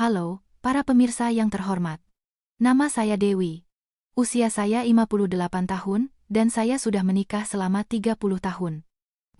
Halo, para pemirsa yang terhormat. Nama saya Dewi. Usia saya 58 tahun, dan saya sudah menikah selama 30 tahun.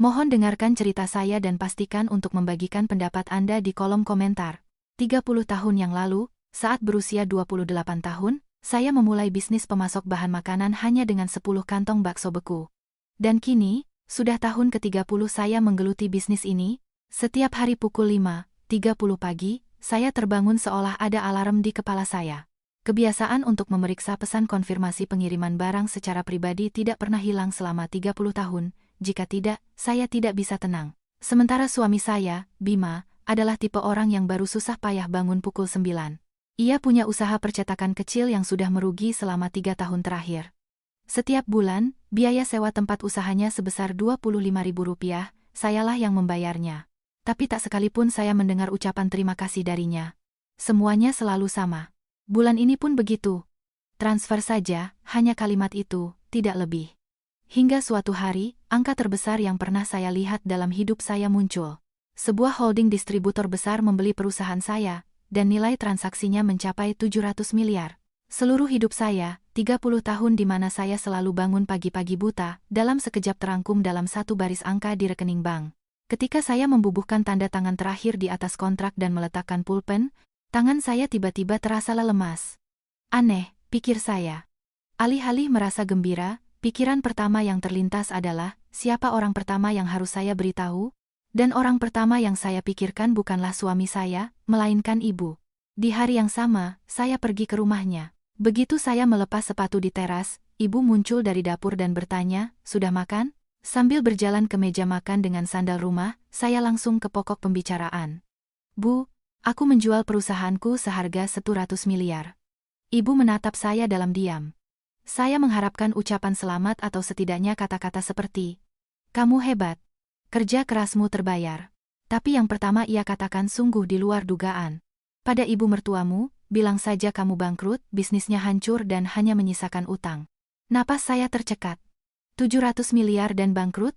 Mohon dengarkan cerita saya dan pastikan untuk membagikan pendapat Anda di kolom komentar. 30 tahun yang lalu, saat berusia 28 tahun, saya memulai bisnis pemasok bahan makanan hanya dengan 10 kantong bakso beku. Dan kini, sudah tahun ke-30 saya menggeluti bisnis ini. Setiap hari pukul 5:30 pagi, saya terbangun seolah ada alarm di kepala saya. Kebiasaan untuk memeriksa pesan konfirmasi pengiriman barang secara pribadi tidak pernah hilang selama 30 tahun, jika tidak, saya tidak bisa tenang. Sementara suami saya, Bima, adalah tipe orang yang baru susah payah bangun pukul 9. Ia punya usaha percetakan kecil yang sudah merugi selama 3 tahun terakhir. Setiap bulan, biaya sewa tempat usahanya sebesar Rp25.000, sayalah yang membayarnya. Tapi tak sekalipun saya mendengar ucapan terima kasih darinya. Semuanya selalu sama. Bulan ini pun begitu. Transfer saja, hanya kalimat itu, tidak lebih. Hingga suatu hari, angka terbesar yang pernah saya lihat dalam hidup saya muncul. Sebuah holding distributor besar membeli perusahaan saya, dan nilai transaksinya mencapai 700 miliar. Seluruh hidup saya, 30 tahun di mana saya selalu bangun pagi-pagi buta, dalam sekejap terangkum dalam satu baris angka di rekening bank. Ketika saya membubuhkan tanda tangan terakhir di atas kontrak dan meletakkan pulpen, tangan saya tiba-tiba terasa lemas. Aneh, pikir saya. Alih-alih merasa gembira, pikiran pertama yang terlintas adalah, siapa orang pertama yang harus saya beritahu? Dan orang pertama yang saya pikirkan bukanlah suami saya, melainkan ibu. Di hari yang sama, saya pergi ke rumahnya. Begitu saya melepas sepatu di teras, ibu muncul dari dapur dan bertanya, "Sudah makan?" Sambil berjalan ke meja makan dengan sandal rumah, saya langsung ke pokok pembicaraan. "Bu, aku menjual perusahaanku seharga 100 miliar. Ibu menatap saya dalam diam. Saya mengharapkan ucapan selamat atau setidaknya kata-kata seperti, "Kamu hebat. Kerja kerasmu terbayar." Tapi yang pertama ia katakan sungguh di luar dugaan. "Pada ibu mertuamu, bilang saja kamu bangkrut, bisnisnya hancur dan hanya menyisakan utang." Napas saya tercekat. 700 miliar dan bangkrut?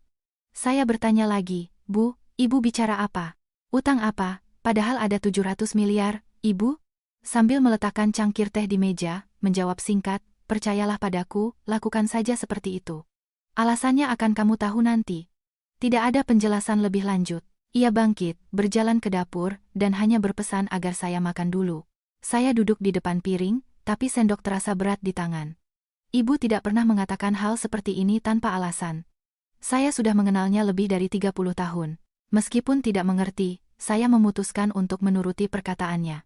Saya bertanya lagi, "Bu, ibu bicara apa? Utang apa? Padahal ada 700 miliar, ibu?" Sambil meletakkan cangkir teh di meja, menjawab singkat, "Percayalah padaku, lakukan saja seperti itu. Alasannya akan kamu tahu nanti." Tidak ada penjelasan lebih lanjut. Ia bangkit, berjalan ke dapur, dan hanya berpesan agar saya makan dulu. Saya duduk di depan piring, tapi sendok terasa berat di tangan. Ibu tidak pernah mengatakan hal seperti ini tanpa alasan. Saya sudah mengenalnya lebih dari 30 tahun. Meskipun tidak mengerti, saya memutuskan untuk menuruti perkataannya.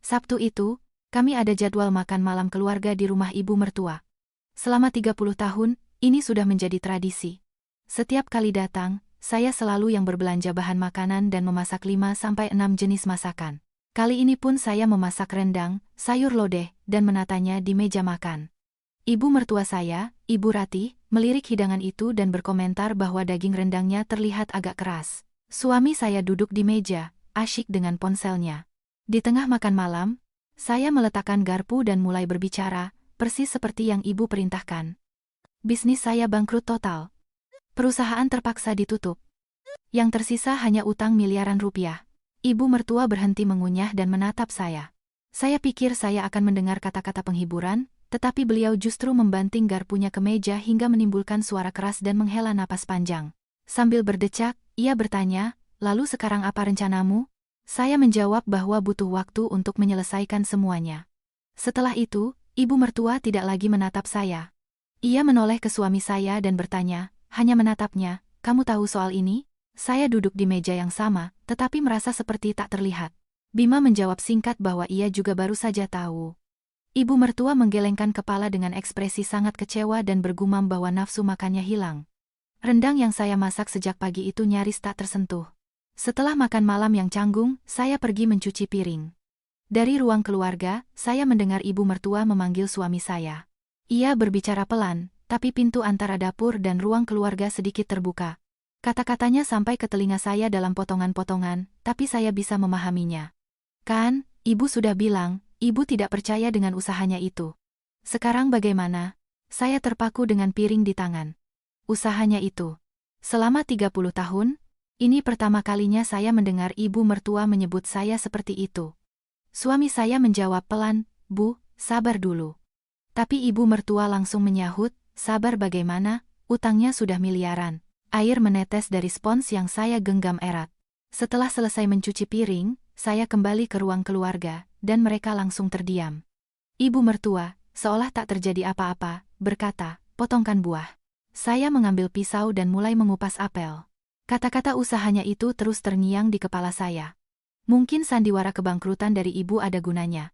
Sabtu itu, kami ada jadwal makan malam keluarga di rumah ibu mertua. Selama 30 tahun, ini sudah menjadi tradisi. Setiap kali datang, saya selalu yang berbelanja bahan makanan dan memasak 5-6 jenis masakan. Kali ini pun saya memasak rendang, sayur lodeh, dan menatanya di meja makan. Ibu mertua saya, Ibu Ratih, melirik hidangan itu dan berkomentar bahwa daging rendangnya terlihat agak keras. Suami saya duduk di meja, asyik dengan ponselnya. Di tengah makan malam, saya meletakkan garpu dan mulai berbicara, persis seperti yang ibu perintahkan. "Bisnis saya bangkrut total. Perusahaan terpaksa ditutup. Yang tersisa hanya utang miliaran rupiah." Ibu mertua berhenti mengunyah dan menatap saya. Saya pikir saya akan mendengar kata-kata penghiburan, tetapi beliau justru membanting garpunya ke meja hingga menimbulkan suara keras dan menghela napas panjang. Sambil berdecak, ia bertanya, "Lalu sekarang apa rencanamu?" Saya menjawab bahwa butuh waktu untuk menyelesaikan semuanya. Setelah itu, ibu mertua tidak lagi menatap saya. Ia menoleh ke suami saya dan bertanya, hanya menatapnya, "Kamu tahu soal ini?" Saya duduk di meja yang sama, tetapi merasa seperti tak terlihat. Bima menjawab singkat bahwa ia juga baru saja tahu. Ibu mertua menggelengkan kepala dengan ekspresi sangat kecewa dan bergumam bahwa nafsu makannya hilang. Rendang yang saya masak sejak pagi itu nyaris tak tersentuh. Setelah makan malam yang canggung, saya pergi mencuci piring. Dari ruang keluarga, saya mendengar ibu mertua memanggil suami saya. Ia berbicara pelan, tapi pintu antara dapur dan ruang keluarga sedikit terbuka. Kata-katanya sampai ke telinga saya dalam potongan-potongan, tapi saya bisa memahaminya. "Kan, ibu sudah bilang, ibu tidak percaya dengan usahanya itu. Sekarang bagaimana?" Saya terpaku dengan piring di tangan. "Usahanya itu." Selama 30 tahun, ini pertama kalinya saya mendengar ibu mertua menyebut saya seperti itu. Suami saya menjawab pelan, "Bu, sabar dulu." Tapi ibu mertua langsung menyahut, "Sabar bagaimana, utangnya sudah miliaran." Air menetes dari spons yang saya genggam erat. Setelah selesai mencuci piring, saya kembali ke ruang keluarga, dan mereka langsung terdiam. Ibu mertua, seolah tak terjadi apa-apa, berkata, "Potongkan buah." Saya mengambil pisau dan mulai mengupas apel. Kata-kata usahanya itu terus terngiang di kepala saya. Mungkin sandiwara kebangkrutan dari ibu ada gunanya.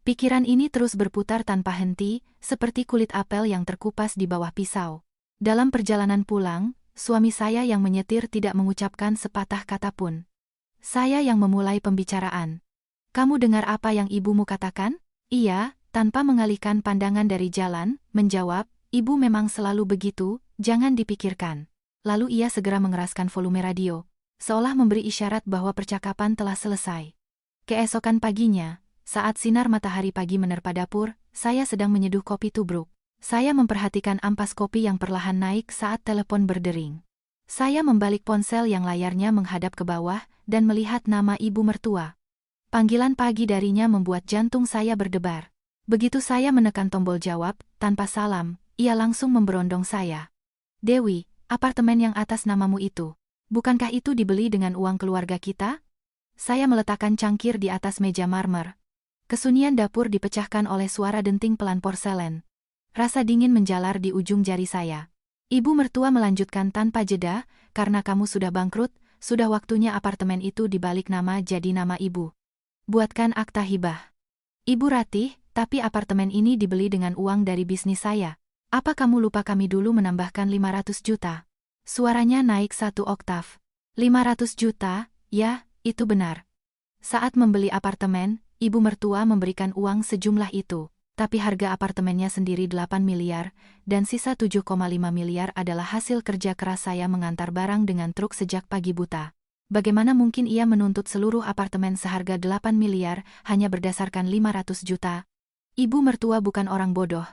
Pikiran ini terus berputar tanpa henti, seperti kulit apel yang terkupas di bawah pisau. Dalam perjalanan pulang, suami saya yang menyetir tidak mengucapkan sepatah kata pun. Saya yang memulai pembicaraan. "Kamu dengar apa yang ibumu katakan?" "Iya," tanpa mengalihkan pandangan dari jalan, menjawab, "Ibu memang selalu begitu, jangan dipikirkan." Lalu ia segera mengeraskan volume radio, seolah memberi isyarat bahwa percakapan telah selesai. Keesokan paginya, saat sinar matahari pagi menerpa dapur, saya sedang menyeduh kopi tubruk. Saya memperhatikan ampas kopi yang perlahan naik saat telepon berdering. Saya membalik ponsel yang layarnya menghadap ke bawah dan melihat nama ibu mertua. Panggilan pagi darinya membuat jantung saya berdebar. Begitu saya menekan tombol jawab, tanpa salam, ia langsung memberondong saya. "Dewi, apartemen yang atas namamu itu, bukankah itu dibeli dengan uang keluarga kita?" Saya meletakkan cangkir di atas meja marmer. Kesunyian dapur dipecahkan oleh suara denting pelan porselen. Rasa dingin menjalar di ujung jari saya. Ibu mertua melanjutkan tanpa jeda, "Karena kamu sudah bangkrut, sudah waktunya apartemen itu dibalik nama jadi nama ibu. Buatkan akta hibah." "Ibu Ratih, tapi apartemen ini dibeli dengan uang dari bisnis saya. Apa kamu lupa kami dulu menambahkan 500 juta? Suaranya naik 1 oktav. "500 juta, ya, itu benar. Saat membeli apartemen, ibu mertua memberikan uang sejumlah itu. Tapi harga apartemennya sendiri 8 miliar, dan sisa 7,5 miliar adalah hasil kerja keras saya mengantar barang dengan truk sejak pagi buta. Bagaimana mungkin ia menuntut seluruh apartemen seharga 8 miliar hanya berdasarkan 500 juta? Ibu mertua bukan orang bodoh.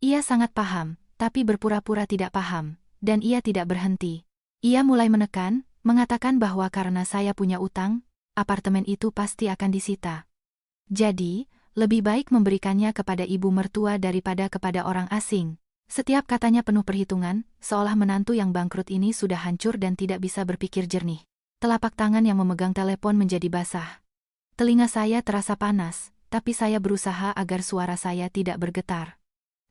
Ia sangat paham, tapi berpura-pura tidak paham, dan ia tidak berhenti. Ia mulai menekan, mengatakan bahwa karena saya punya utang, apartemen itu pasti akan disita. Jadi, lebih baik memberikannya kepada ibu mertua daripada kepada orang asing. Setiap katanya penuh perhitungan, seolah menantu yang bangkrut ini sudah hancur dan tidak bisa berpikir jernih. Telapak tangan yang memegang telepon menjadi basah. Telinga saya terasa panas, tapi saya berusaha agar suara saya tidak bergetar.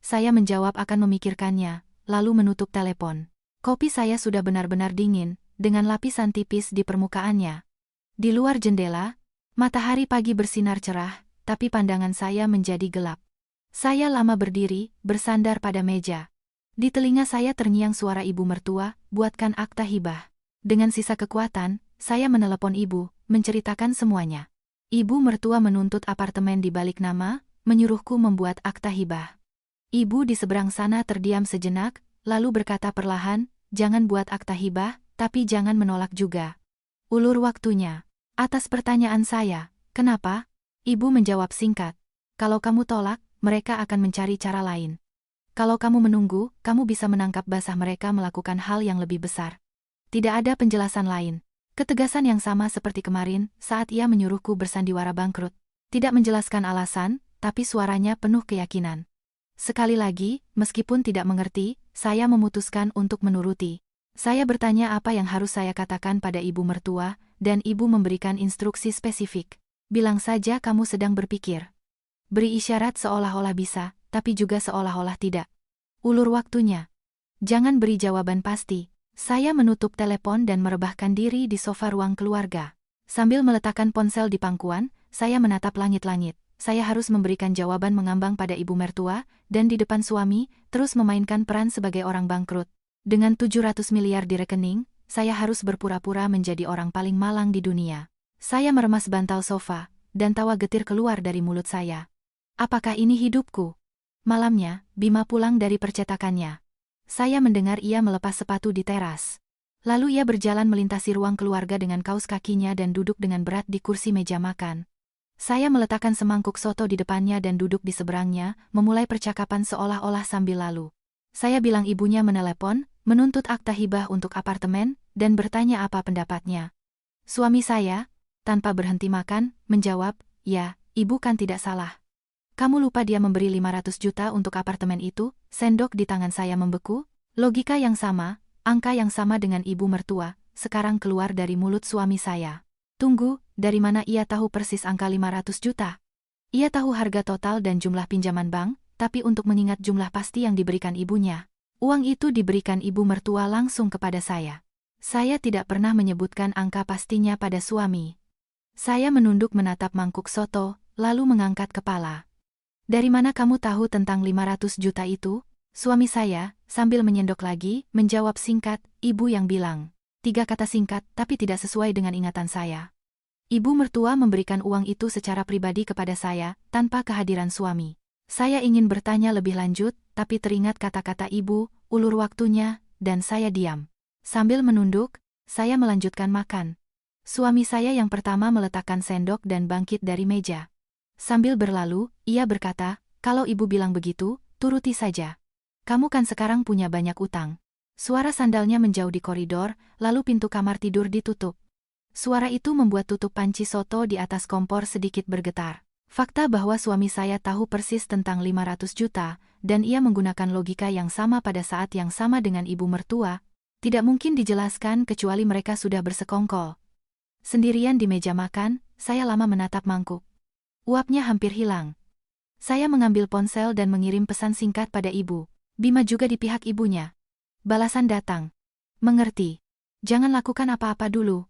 Saya menjawab akan memikirkannya, lalu menutup telepon. Kopi saya sudah benar-benar dingin, dengan lapisan tipis di permukaannya. Di luar jendela, matahari pagi bersinar cerah, tapi pandangan saya menjadi gelap. Saya lama berdiri, bersandar pada meja. Di telinga saya terngiang suara ibu mertua, "Buatkan akta hibah." Dengan sisa kekuatan, saya menelepon ibu, menceritakan semuanya. Ibu mertua menuntut apartemen di balik nama, menyuruhku membuat akta hibah. Ibu di seberang sana terdiam sejenak, lalu berkata perlahan, "Jangan buat akta hibah, tapi jangan menolak juga." Ulur waktunya. Atas pertanyaan saya, "Kenapa?" Ibu menjawab singkat, "Kalau kamu tolak, mereka akan mencari cara lain. Kalau kamu menunggu, kamu bisa menangkap basah mereka melakukan hal yang lebih besar." Tidak ada penjelasan lain. Ketegasan yang sama seperti kemarin, saat ia menyuruhku bersandiwara bangkrut. Tidak menjelaskan alasan, tapi suaranya penuh keyakinan. Sekali lagi, meskipun tidak mengerti, saya memutuskan untuk menuruti. Saya bertanya apa yang harus saya katakan pada ibu mertua, dan ibu memberikan instruksi spesifik. "Bilang saja kamu sedang berpikir. Beri isyarat seolah-olah bisa, tapi juga seolah-olah tidak. Ulur waktunya. Jangan beri jawaban pasti." Saya menutup telepon dan merebahkan diri di sofa ruang keluarga. Sambil meletakkan ponsel di pangkuan, saya menatap langit-langit. Saya harus memberikan jawaban mengambang pada ibu mertua, dan di depan suami, terus memainkan peran sebagai orang bangkrut. Dengan 700 miliar di rekening, saya harus berpura-pura menjadi orang paling malang di dunia. Saya meremas bantal sofa, dan tawa getir keluar dari mulut saya. Apakah ini hidupku? Malamnya, Bima pulang dari percetakannya. Saya mendengar ia melepas sepatu di teras. Lalu ia berjalan melintasi ruang keluarga dengan kaos kakinya dan duduk dengan berat di kursi meja makan. Saya meletakkan semangkuk soto di depannya dan duduk di seberangnya, memulai percakapan seolah-olah sambil lalu. Saya bilang ibunya menelepon, menuntut akta hibah untuk apartemen, dan bertanya apa pendapatnya. Suami saya, tanpa berhenti makan, menjawab, "Ya, ibu kan tidak salah. Kamu lupa dia memberi 500 juta untuk apartemen itu? Sendok di tangan saya membeku. Logika yang sama, angka yang sama dengan ibu mertua, sekarang keluar dari mulut suami saya. Tunggu, dari mana ia tahu persis angka 500 juta? Ia tahu harga total dan jumlah pinjaman bank, tapi untuk mengingat jumlah pasti yang diberikan ibunya. Uang itu diberikan ibu mertua langsung kepada saya. Saya tidak pernah menyebutkan angka pastinya pada suami. Saya menunduk menatap mangkuk soto, lalu mengangkat kepala. Dari mana kamu tahu tentang 500 juta itu? Suami saya, sambil menyendok lagi, menjawab singkat, ibu yang bilang. 3 kata singkat, tapi tidak sesuai dengan ingatan saya. Ibu mertua memberikan uang itu secara pribadi kepada saya, tanpa kehadiran suami. Saya ingin bertanya lebih lanjut, tapi teringat kata-kata ibu, ulur waktunya, dan saya diam. Sambil menunduk, saya melanjutkan makan. Suami saya yang pertama meletakkan sendok dan bangkit dari meja. Sambil berlalu, ia berkata, kalau ibu bilang begitu, turuti saja. Kamu kan sekarang punya banyak utang. Suara sandalnya menjauh di koridor, lalu pintu kamar tidur ditutup. Suara itu membuat tutup panci soto di atas kompor sedikit bergetar. Fakta bahwa suami saya tahu persis tentang 500 juta, dan ia menggunakan logika yang sama pada saat yang sama dengan ibu mertua, tidak mungkin dijelaskan kecuali mereka sudah bersekongkol. Sendirian di meja makan, saya lama menatap mangkuk. Uapnya hampir hilang. Saya mengambil ponsel dan mengirim pesan singkat pada ibu. Bima juga di pihak ibunya. Balasan datang. Mengerti. Jangan lakukan apa-apa dulu.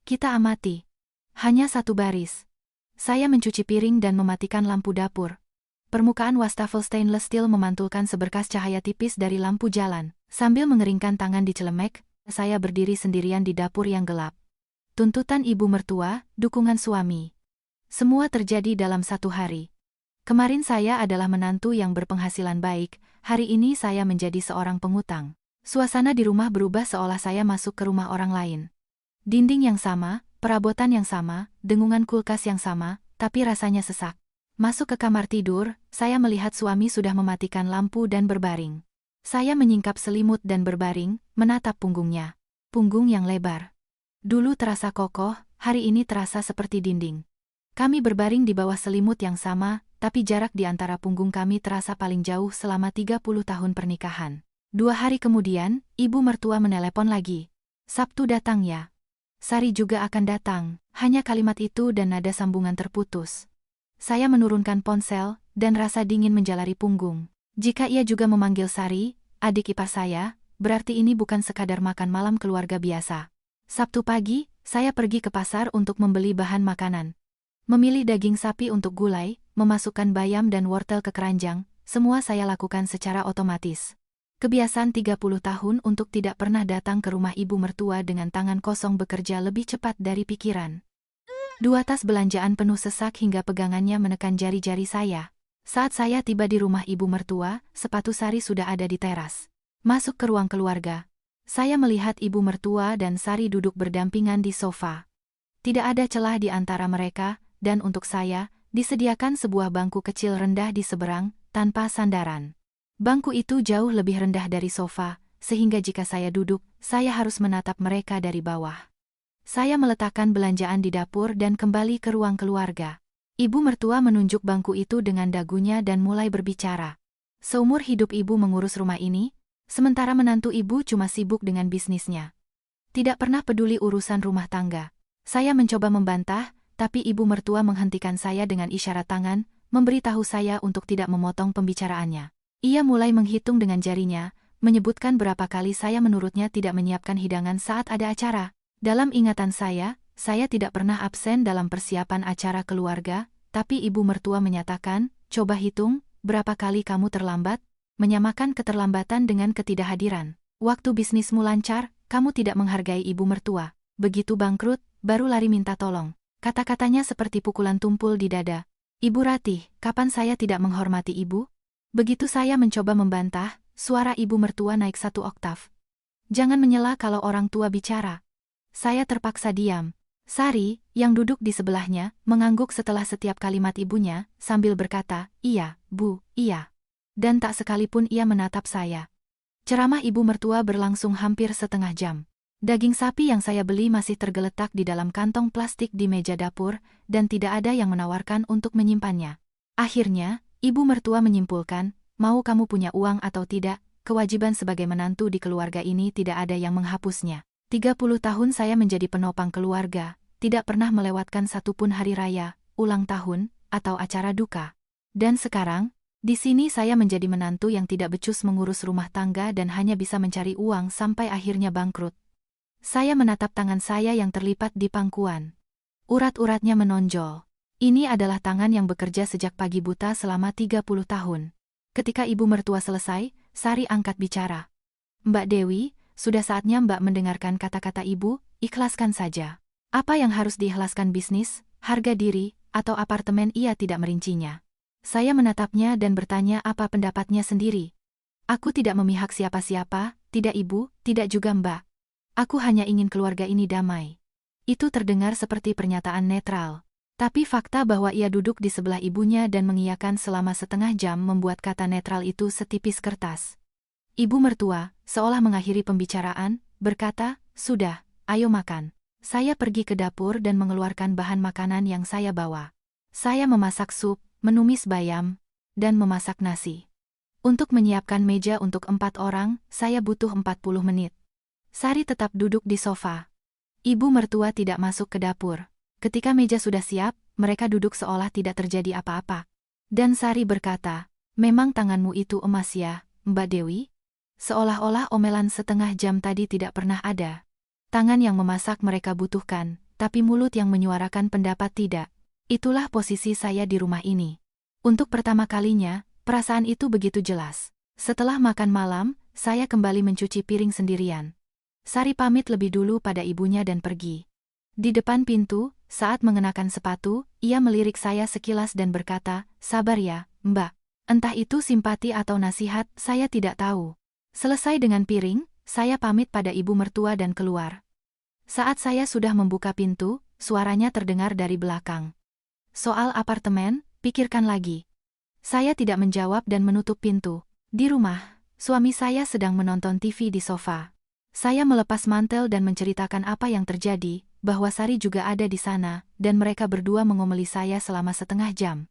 Kita amati. Hanya 1 baris. Saya mencuci piring dan mematikan lampu dapur. Permukaan wastafel stainless steel memantulkan seberkas cahaya tipis dari lampu jalan. Sambil mengeringkan tangan di celemek, saya berdiri sendirian di dapur yang gelap. Tuntutan ibu mertua, dukungan suami. Semua terjadi dalam 1 hari. Kemarin saya adalah menantu yang berpenghasilan baik, hari ini saya menjadi seorang pengutang. Suasana di rumah berubah seolah saya masuk ke rumah orang lain. Dinding yang sama, perabotan yang sama, dengungan kulkas yang sama, tapi rasanya sesak. Masuk ke kamar tidur, saya melihat suami sudah mematikan lampu dan berbaring. Saya menyingkap selimut dan berbaring, menatap punggungnya. Punggung yang lebar. Dulu terasa kokoh, hari ini terasa seperti dinding. Kami berbaring di bawah selimut yang sama, tapi jarak di antara punggung kami terasa paling jauh selama 30 tahun pernikahan. 2 hari kemudian, ibu mertua menelepon lagi. Sabtu datang ya. Sari juga akan datang, hanya kalimat itu dan nada sambungan terputus. Saya menurunkan ponsel, dan rasa dingin menjalari punggung. Jika ia juga memanggil Sari, adik ipar saya, berarti ini bukan sekadar makan malam keluarga biasa. Sabtu pagi, saya pergi ke pasar untuk membeli bahan makanan. Memilih daging sapi untuk gulai, memasukkan bayam dan wortel ke keranjang, semua saya lakukan secara otomatis. Kebiasaan 30 tahun untuk tidak pernah datang ke rumah ibu mertua dengan tangan kosong bekerja lebih cepat dari pikiran. 2 tas belanjaan penuh sesak hingga pegangannya menekan jari-jari saya. Saat saya tiba di rumah ibu mertua, sepatu Sari sudah ada di teras. Masuk ke ruang keluarga. Saya melihat ibu mertua dan Sari duduk berdampingan di sofa. Tidak ada celah di antara mereka, dan untuk saya, disediakan sebuah bangku kecil rendah di seberang, tanpa sandaran. Bangku itu jauh lebih rendah dari sofa, sehingga jika saya duduk, saya harus menatap mereka dari bawah. Saya meletakkan belanjaan di dapur dan kembali ke ruang keluarga. Ibu mertua menunjuk bangku itu dengan dagunya dan mulai berbicara. Seumur hidup ibu mengurus rumah ini, sementara menantu ibu cuma sibuk dengan bisnisnya. Tidak pernah peduli urusan rumah tangga. Saya mencoba membantah, tapi ibu mertua menghentikan saya dengan isyarat tangan, memberitahu saya untuk tidak memotong pembicaraannya. Ia mulai menghitung dengan jarinya, menyebutkan berapa kali saya menurutnya tidak menyiapkan hidangan saat ada acara. Dalam ingatan saya tidak pernah absen dalam persiapan acara keluarga, tapi ibu mertua menyatakan, coba hitung, berapa kali kamu terlambat, menyamakan keterlambatan dengan ketidakhadiran. Waktu bisnismu lancar, kamu tidak menghargai ibu mertua. Begitu bangkrut, baru lari minta tolong. Kata-katanya seperti pukulan tumpul di dada. Ibu Ratih, kapan saya tidak menghormati ibu? Begitu saya mencoba membantah, suara ibu mertua naik 1 oktav. Jangan menyela kalau orang tua bicara. Saya terpaksa diam. Sari, yang duduk di sebelahnya, mengangguk setelah setiap kalimat ibunya, sambil berkata, iya, Bu, iya. Dan tak sekalipun ia menatap saya. Ceramah ibu mertua berlangsung hampir setengah jam. Daging sapi yang saya beli masih tergeletak di dalam kantong plastik di meja dapur, dan tidak ada yang menawarkan untuk menyimpannya. Akhirnya, ibu mertua menyimpulkan, mau kamu punya uang atau tidak, kewajiban sebagai menantu di keluarga ini tidak ada yang menghapusnya. 30 tahun saya menjadi penopang keluarga, tidak pernah melewatkan satupun hari raya, ulang tahun, atau acara duka. Dan sekarang, di sini saya menjadi menantu yang tidak becus mengurus rumah tangga dan hanya bisa mencari uang sampai akhirnya bangkrut. Saya menatap tangan saya yang terlipat di pangkuan. Urat-uratnya menonjol. Ini adalah tangan yang bekerja sejak pagi buta selama 30 tahun. Ketika ibu mertua selesai, Sari angkat bicara. Mbak Dewi, sudah saatnya Mbak mendengarkan kata-kata ibu, ikhlaskan saja. Apa yang harus diikhlaskan, bisnis, harga diri, atau apartemen? Ia tidak merincinya. Saya menatapnya dan bertanya apa pendapatnya sendiri. Aku tidak memihak siapa-siapa, tidak ibu, tidak juga Mbak. Aku hanya ingin keluarga ini damai. Itu terdengar seperti pernyataan netral. Tapi fakta bahwa ia duduk di sebelah ibunya dan mengiyakan selama setengah jam membuat kata netral itu setipis kertas. Ibu mertua, seolah mengakhiri pembicaraan, berkata, sudah, ayo makan. Saya pergi ke dapur dan mengeluarkan bahan makanan yang saya bawa. Saya memasak sup, menumis bayam, dan memasak nasi. Untuk menyiapkan meja untuk 4 orang, saya butuh 40 menit. Sari tetap duduk di sofa. Ibu mertua tidak masuk ke dapur. Ketika meja sudah siap, mereka duduk seolah tidak terjadi apa-apa. Dan Sari berkata, memang tanganmu itu emas ya, Mbak Dewi? Seolah-olah omelan setengah jam tadi tidak pernah ada. Tangan yang memasak mereka butuhkan, tapi mulut yang menyuarakan pendapat tidak. Itulah posisi saya di rumah ini. Untuk pertama kalinya, perasaan itu begitu jelas. Setelah makan malam, saya kembali mencuci piring sendirian. Sari pamit lebih dulu pada ibunya dan pergi. Di depan pintu, saat mengenakan sepatu, ia melirik saya sekilas dan berkata, sabar ya, Mbak. Entah itu simpati atau nasihat, saya tidak tahu. Selesai dengan piring, saya pamit pada ibu mertua dan keluar. Saat saya sudah membuka pintu, suaranya terdengar dari belakang. Soal apartemen, pikirkan lagi. Saya tidak menjawab dan menutup pintu. Di rumah, suami saya sedang menonton TV di sofa. Saya melepas mantel dan menceritakan apa yang terjadi, bahwa Sari juga ada di sana, dan mereka berdua mengomeli saya selama setengah jam.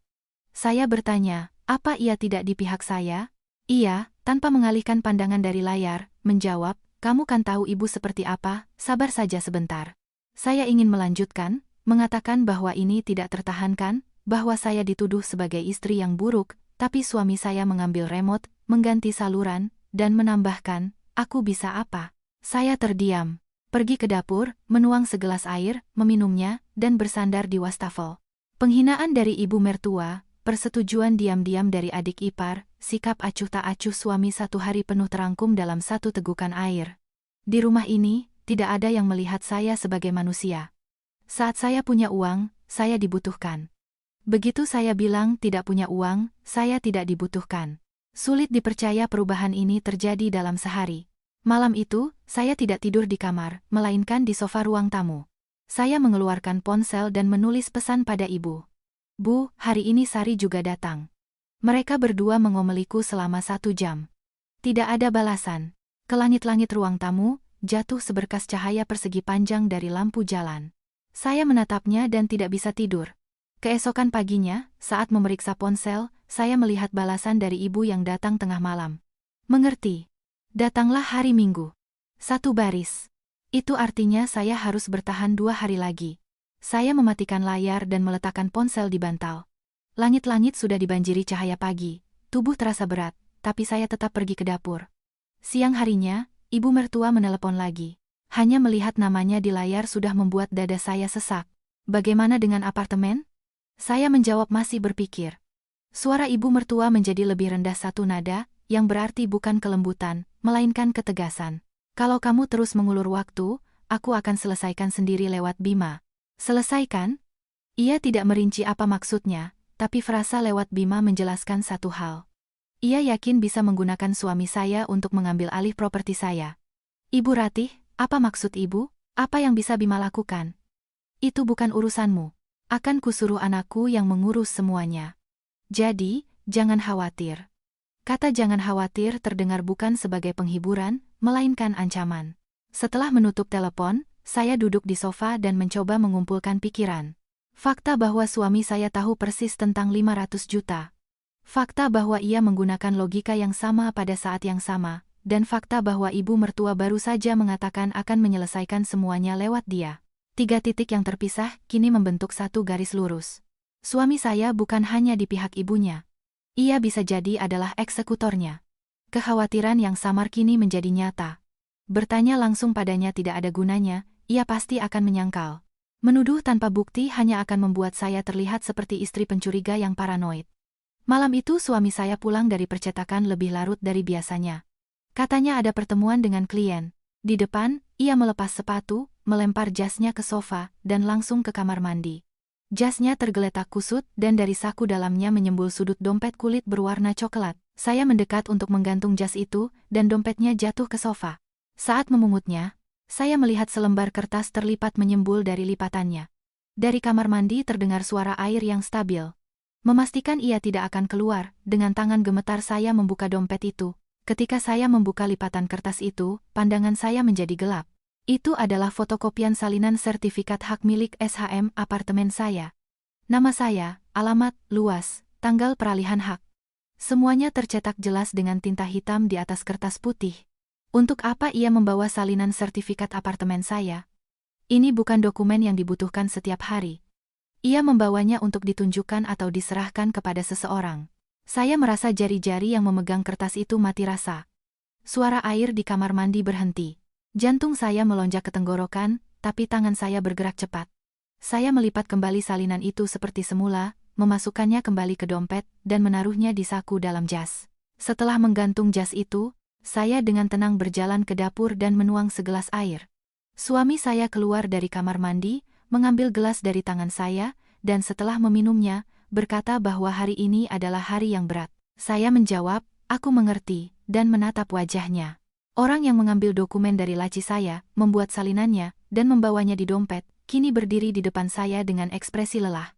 Saya bertanya, apa ia tidak di pihak saya? Ia, tanpa mengalihkan pandangan dari layar, menjawab, kamu kan tahu ibu seperti apa, sabar saja sebentar. Saya ingin melanjutkan, mengatakan bahwa ini tidak tertahankan, bahwa saya dituduh sebagai istri yang buruk, tapi suami saya mengambil remote, mengganti saluran, dan menambahkan, aku bisa apa? Saya terdiam, pergi ke dapur, menuang segelas air, meminumnya, dan bersandar di wastafel. Penghinaan dari ibu mertua, persetujuan diam-diam dari adik ipar, sikap acuh tak acuh suami 1 hari penuh terangkum dalam 1 tegukan air. Di rumah ini, tidak ada yang melihat saya sebagai manusia. Saat saya punya uang, saya dibutuhkan. Begitu saya bilang tidak punya uang, saya tidak dibutuhkan. Sulit dipercaya perubahan ini terjadi dalam sehari. Malam itu, saya tidak tidur di kamar, melainkan di sofa ruang tamu. Saya mengeluarkan ponsel dan menulis pesan pada ibu. Bu, hari ini Sari juga datang. Mereka berdua mengomeliku selama 1 jam. Tidak ada balasan. Ke langit-langit ruang tamu, jatuh seberkas cahaya persegi panjang dari lampu jalan. Saya menatapnya dan tidak bisa tidur. Keesokan paginya, saat memeriksa ponsel, saya melihat balasan dari ibu yang datang tengah malam. Mengerti. Datanglah hari Minggu. 1 baris. Itu artinya saya harus bertahan 2 hari lagi. Saya mematikan layar dan meletakkan ponsel di bantal. Langit-langit sudah dibanjiri cahaya pagi, tubuh terasa berat, tapi saya tetap pergi ke dapur. Siang harinya, ibu mertua menelepon lagi. Hanya melihat namanya di layar sudah membuat dada saya sesak. Bagaimana dengan apartemen? Saya menjawab masih berpikir. Suara ibu mertua menjadi lebih rendah 1 nada, yang berarti bukan kelembutan, melainkan ketegasan. Kalau kamu terus mengulur waktu, aku akan selesaikan sendiri lewat Bima. Selesaikan? Ia tidak merinci apa maksudnya, tapi frasa lewat Bima menjelaskan satu hal. Ia yakin bisa menggunakan suami saya untuk mengambil alih properti saya. Ibu Ratih, apa maksud ibu? Apa yang bisa Bima lakukan? Itu bukan urusanmu. Akan kusuruh anakku yang mengurus semuanya. Jadi, jangan khawatir. Kata jangan khawatir terdengar bukan sebagai penghiburan, melainkan ancaman. Setelah menutup telepon, saya duduk di sofa dan mencoba mengumpulkan pikiran. Fakta bahwa suami saya tahu persis tentang 500 juta. Fakta bahwa ia menggunakan logika yang sama pada saat yang sama, dan fakta bahwa ibu mertua baru saja mengatakan akan menyelesaikan semuanya lewat dia. 3 titik yang terpisah kini membentuk satu garis lurus. Suami saya bukan hanya di pihak ibunya. Ia bisa jadi adalah eksekutornya. Kekhawatiran yang samar kini menjadi nyata. Bertanya langsung padanya tidak ada gunanya, ia pasti akan menyangkal. Menuduh tanpa bukti hanya akan membuat saya terlihat seperti istri pencuriga yang paranoid. Malam itu suami saya pulang dari percetakan lebih larut dari biasanya. Katanya ada pertemuan dengan klien. Di depan, ia melepas sepatu, melempar jasnya ke sofa, dan langsung ke kamar mandi. Jasnya tergeletak kusut dan dari saku dalamnya menyembul sudut dompet kulit berwarna coklat. Saya mendekat untuk menggantung jas itu, dan dompetnya jatuh ke sofa. Saat memungutnya, saya melihat selembar kertas terlipat menyembul dari lipatannya. Dari kamar mandi terdengar suara air yang stabil. Memastikan ia tidak akan keluar, dengan tangan gemetar saya membuka dompet itu. Ketika saya membuka lipatan kertas itu, pandangan saya menjadi gelap. Itu adalah fotokopian salinan sertifikat hak milik SHM apartemen saya. Nama saya, alamat, luas, tanggal peralihan hak. Semuanya tercetak jelas dengan tinta hitam di atas kertas putih. Untuk apa ia membawa salinan sertifikat apartemen saya? Ini bukan dokumen yang dibutuhkan setiap hari. Ia membawanya untuk ditunjukkan atau diserahkan kepada seseorang. Saya merasa jari-jari yang memegang kertas itu mati rasa. Suara air di kamar mandi berhenti. Jantung saya melonjak ke tenggorokan, tapi tangan saya bergerak cepat. Saya melipat kembali salinan itu seperti semula, memasukkannya kembali ke dompet, dan menaruhnya di saku dalam jas. Setelah menggantung jas itu, saya dengan tenang berjalan ke dapur dan menuang segelas air. Suami saya keluar dari kamar mandi, mengambil gelas dari tangan saya, dan setelah meminumnya, berkata bahwa hari ini adalah hari yang berat. Saya menjawab, aku mengerti, dan menatap wajahnya. Orang yang mengambil dokumen dari laci saya, membuat salinannya, dan membawanya di dompet, kini berdiri di depan saya dengan ekspresi lelah.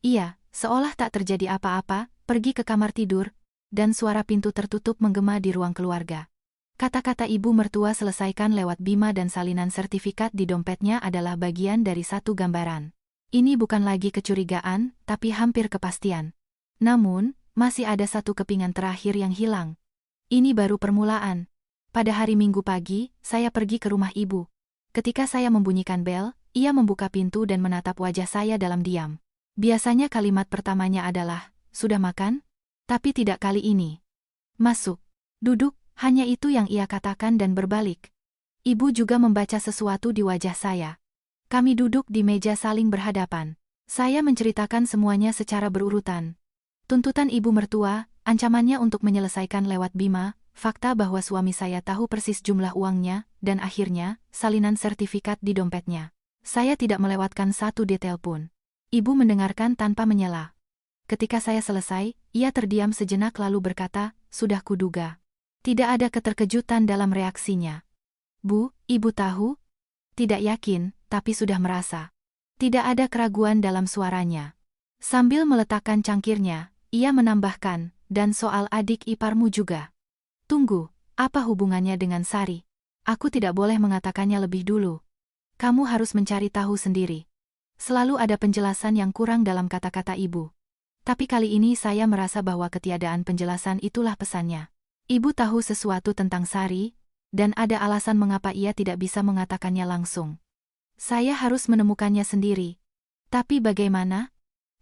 Ia, seolah tak terjadi apa-apa, pergi ke kamar tidur, dan suara pintu tertutup menggema di ruang keluarga. Kata-kata ibu mertua selesaikan lewat bima dan salinan sertifikat di dompetnya adalah bagian dari satu gambaran. Ini bukan lagi kecurigaan, tapi hampir kepastian. Namun, masih ada satu kepingan terakhir yang hilang. Ini baru permulaan. Pada hari Minggu pagi, saya pergi ke rumah ibu. Ketika saya membunyikan bel, ia membuka pintu dan menatap wajah saya dalam diam. Biasanya kalimat pertamanya adalah, "Sudah makan?" Tapi tidak kali ini. "Masuk. Duduk." Hanya itu yang ia katakan dan berbalik. Ibu juga membaca sesuatu di wajah saya. Kami duduk di meja saling berhadapan. Saya menceritakan semuanya secara berurutan. Tuntutan ibu mertua, ancamannya untuk menyelesaikan lewat bima, fakta bahwa suami saya tahu persis jumlah uangnya, dan akhirnya, salinan sertifikat di dompetnya. Saya tidak melewatkan satu detail pun. Ibu mendengarkan tanpa menyela. Ketika saya selesai, ia terdiam sejenak lalu berkata, "Sudah kuduga." Tidak ada keterkejutan dalam reaksinya. "Bu, ibu tahu?" Tidak yakin, tapi sudah merasa. Tidak ada keraguan dalam suaranya. Sambil meletakkan cangkirnya, ia menambahkan, "Dan soal adik iparmu juga." "Tunggu, apa hubungannya dengan Sari? Aku tidak boleh mengatakannya lebih dulu. Kamu harus mencari tahu sendiri." Selalu ada penjelasan yang kurang dalam kata-kata ibu. Tapi kali ini saya merasa bahwa ketiadaan penjelasan itulah pesannya. Ibu tahu sesuatu tentang Sari, dan ada alasan mengapa ia tidak bisa mengatakannya langsung. Saya harus menemukannya sendiri. Tapi bagaimana?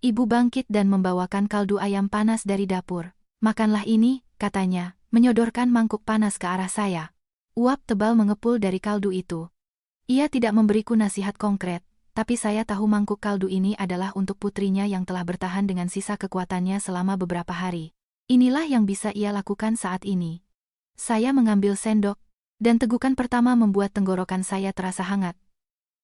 Ibu bangkit dan membawakan kaldu ayam panas dari dapur. "Makanlah ini," katanya, menyodorkan mangkuk panas ke arah saya. Uap tebal mengepul dari kaldu itu. Ia tidak memberiku nasihat konkret, tapi saya tahu mangkuk kaldu ini adalah untuk putrinya yang telah bertahan dengan sisa kekuatannya selama beberapa hari. Inilah yang bisa ia lakukan saat ini. Saya mengambil sendok, dan tegukan pertama membuat tenggorokan saya terasa hangat.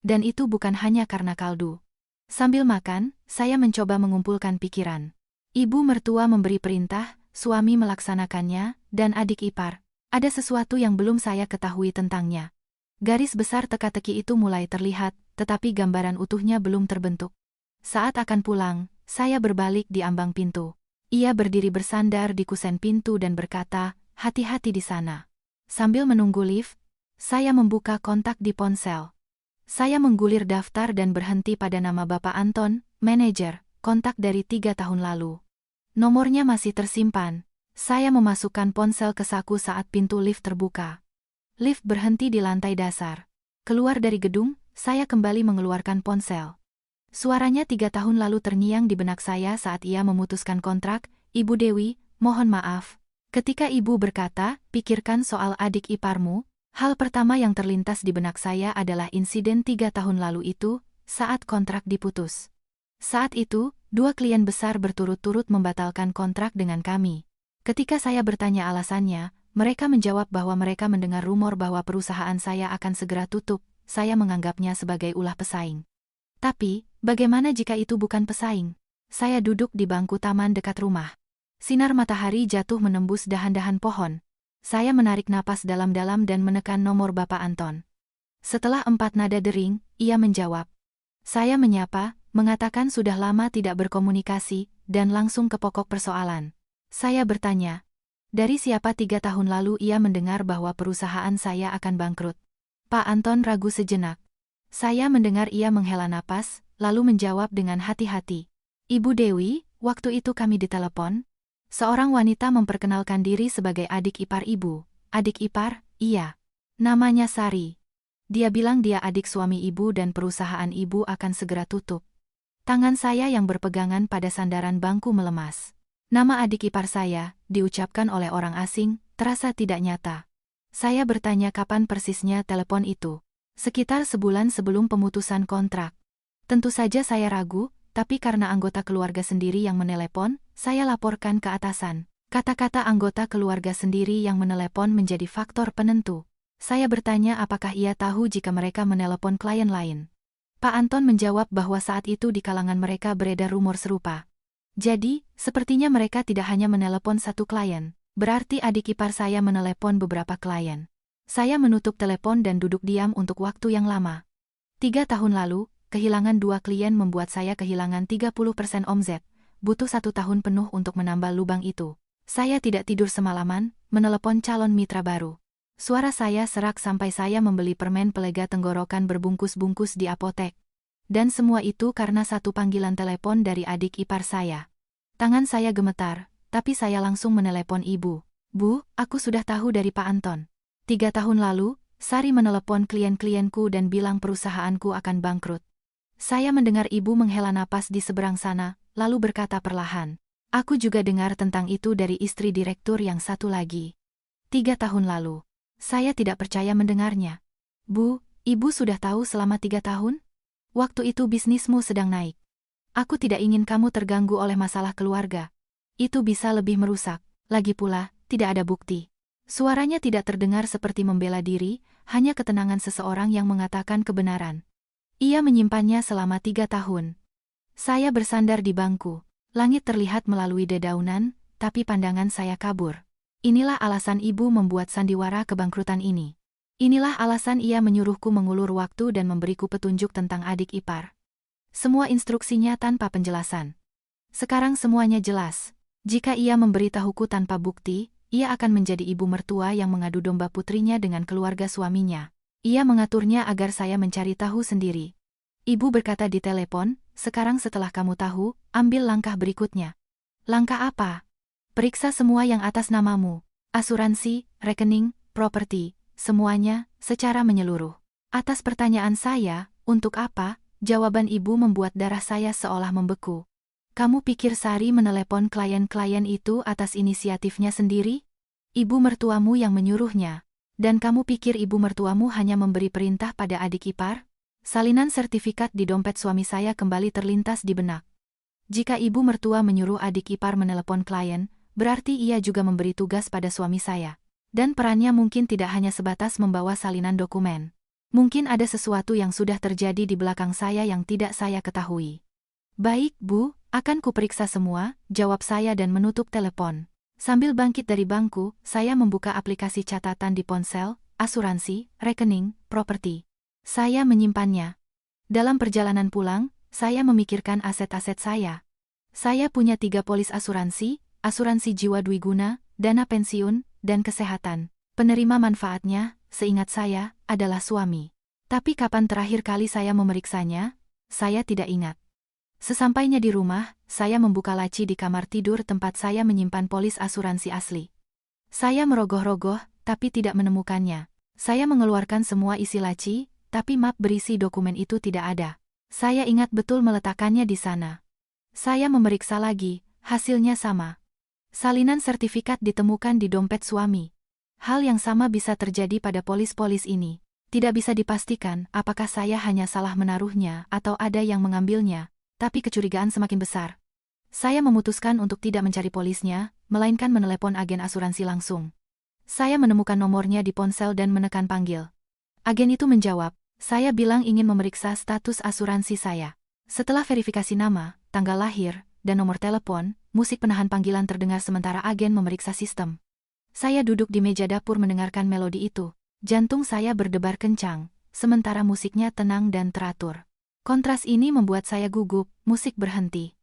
Dan itu bukan hanya karena kaldu. Sambil makan, saya mencoba mengumpulkan pikiran. Ibu mertua memberi perintah, suami melaksanakannya, dan adik ipar. Ada sesuatu yang belum saya ketahui tentangnya. Garis besar teka-teki itu mulai terlihat, tetapi gambaran utuhnya belum terbentuk. Saat akan pulang, saya berbalik di ambang pintu. Ia berdiri bersandar di kusen pintu dan berkata, "Hati-hati di sana." Sambil menunggu lift, Saya membuka kontak di ponsel. Saya menggulir daftar dan berhenti pada nama Bapak Anton, manajer, kontak dari 3 tahun lalu. Nomornya masih tersimpan. Saya memasukkan ponsel ke saku saat pintu lift terbuka. Lift berhenti di lantai dasar. Keluar dari gedung, saya kembali mengeluarkan ponsel. Suaranya 3 tahun lalu terngiang di benak saya saat ia memutuskan kontrak. Ibu Dewi, mohon maaf. Ketika ibu berkata, pikirkan soal adik iparmu, hal pertama yang terlintas di benak saya adalah insiden 3 tahun lalu itu, saat kontrak diputus. Saat itu, 2 klien besar berturut-turut membatalkan kontrak dengan kami. Ketika saya bertanya alasannya, mereka menjawab bahwa mereka mendengar rumor bahwa perusahaan saya akan segera tutup. Saya menganggapnya sebagai ulah pesaing. Tapi, bagaimana jika itu bukan pesaing? Saya duduk di bangku taman dekat rumah. Sinar matahari jatuh menembus dahan-dahan pohon. Saya menarik napas dalam-dalam dan menekan nomor Bapak Anton. Setelah 4 nada dering, ia menjawab. Saya menyapa, mengatakan sudah lama tidak berkomunikasi, dan langsung ke pokok persoalan. Saya bertanya, dari siapa 3 tahun lalu ia mendengar bahwa perusahaan saya akan bangkrut? Pak Anton ragu sejenak. Saya mendengar ia menghela napas, lalu menjawab dengan hati-hati. Ibu Dewi, waktu itu kami ditelepon. Seorang wanita memperkenalkan diri sebagai adik ipar ibu. Adik ipar? Iya. Namanya Sari. Dia bilang dia adik suami ibu dan perusahaan ibu akan segera tutup. Tangan saya yang berpegangan pada sandaran bangku melemas. Nama adik ipar saya, diucapkan oleh orang asing, terasa tidak nyata. Saya bertanya kapan persisnya telepon itu. Sekitar sebulan sebelum pemutusan kontrak. Tentu saja saya ragu, tapi karena anggota keluarga sendiri yang menelepon, saya laporkan ke atasan. Kata-kata anggota keluarga sendiri yang menelepon menjadi faktor penentu. Saya bertanya apakah ia tahu jika mereka menelepon klien lain. Pak Anton menjawab bahwa saat itu di kalangan mereka beredar rumor serupa. Jadi, sepertinya mereka tidak hanya menelepon satu klien, berarti adik ipar saya menelepon beberapa klien. Saya menutup telepon dan duduk diam untuk waktu yang lama. 3 tahun lalu, kehilangan 2 klien membuat saya kehilangan 30% omzet. Butuh 1 tahun penuh untuk menambal lubang itu. Saya tidak tidur semalaman, menelepon calon mitra baru. Suara saya serak sampai saya membeli permen pelega tenggorokan berbungkus-bungkus di apotek. Dan semua itu karena satu panggilan telepon dari adik ipar saya. Tangan saya gemetar, tapi saya langsung menelepon ibu. Bu, aku sudah tahu dari Pak Anton. 3 tahun lalu, Sari menelepon klien-klienku dan bilang perusahaanku akan bangkrut. Saya mendengar ibu menghela napas di seberang sana, lalu berkata perlahan. Aku juga dengar tentang itu dari istri direktur yang satu lagi. 3 tahun lalu. Saya tidak percaya mendengarnya. Bu, ibu sudah tahu selama 3 tahun? Waktu itu bisnismu sedang naik. Aku tidak ingin kamu terganggu oleh masalah keluarga. Itu bisa lebih merusak. Lagi pula, tidak ada bukti. Suaranya tidak terdengar seperti membela diri, hanya ketenangan seseorang yang mengatakan kebenaran. Ia menyimpannya selama 3 tahun. Saya bersandar di bangku. Langit terlihat melalui dedaunan, tapi pandangan saya kabur. Inilah alasan ibu membuat sandiwara kebangkrutan ini. Inilah alasan ia menyuruhku mengulur waktu dan memberiku petunjuk tentang adik ipar. Semua instruksinya tanpa penjelasan. Sekarang semuanya jelas. Jika ia memberitahuku tanpa bukti, ia akan menjadi ibu mertua yang mengadu domba putrinya dengan keluarga suaminya. Ia mengaturnya agar saya mencari tahu sendiri. Ibu berkata di telepon, sekarang setelah kamu tahu, ambil langkah berikutnya. Langkah apa? Periksa semua yang atas namamu. Asuransi, rekening, properti, semuanya, secara menyeluruh. Atas pertanyaan saya, untuk apa? Jawaban ibu membuat darah saya seolah membeku. Kamu pikir Sari menelepon klien-klien itu atas inisiatifnya sendiri? Ibu mertuamu yang menyuruhnya. Dan kamu pikir ibu mertuamu hanya memberi perintah pada adik ipar? Salinan sertifikat di dompet suami saya kembali terlintas di benak. Jika ibu mertua menyuruh adik ipar menelepon klien, berarti ia juga memberi tugas pada suami saya. Dan perannya mungkin tidak hanya sebatas membawa salinan dokumen. Mungkin ada sesuatu yang sudah terjadi di belakang saya yang tidak saya ketahui. Baik, Bu, akan kuperiksa semua, jawab saya dan menutup telepon. Sambil bangkit dari bangku, saya membuka aplikasi catatan di ponsel, asuransi, rekening, properti. Saya menyimpannya. Dalam perjalanan pulang, saya memikirkan aset-aset saya. Saya punya 3 polis asuransi, asuransi jiwa dwiguna, dana pensiun, dan kesehatan. Penerima manfaatnya, seingat saya, adalah suami. Tapi kapan terakhir kali saya memeriksanya? Saya tidak ingat. Sesampainya di rumah, saya membuka laci di kamar tidur tempat saya menyimpan polis asuransi asli. Saya merogoh-rogoh, tapi tidak menemukannya. Saya mengeluarkan semua isi laci, tapi map berisi dokumen itu tidak ada. Saya ingat betul meletakkannya di sana. Saya memeriksa lagi, hasilnya sama. Salinan sertifikat ditemukan di dompet suami. Hal yang sama bisa terjadi pada polis-polis ini. Tidak bisa dipastikan apakah saya hanya salah menaruhnya atau ada yang mengambilnya, tapi kecurigaan semakin besar. Saya memutuskan untuk tidak mencari polisnya, melainkan menelepon agen asuransi langsung. Saya menemukan nomornya di ponsel dan menekan panggil. Agen itu menjawab, saya bilang ingin memeriksa status asuransi saya. Setelah verifikasi nama, tanggal lahir, dan nomor telepon, musik penahan panggilan terdengar sementara agen memeriksa sistem. Saya duduk di meja dapur mendengarkan melodi itu. Jantung saya berdebar kencang, sementara musiknya tenang dan teratur. Kontras ini membuat saya gugup, musik berhenti.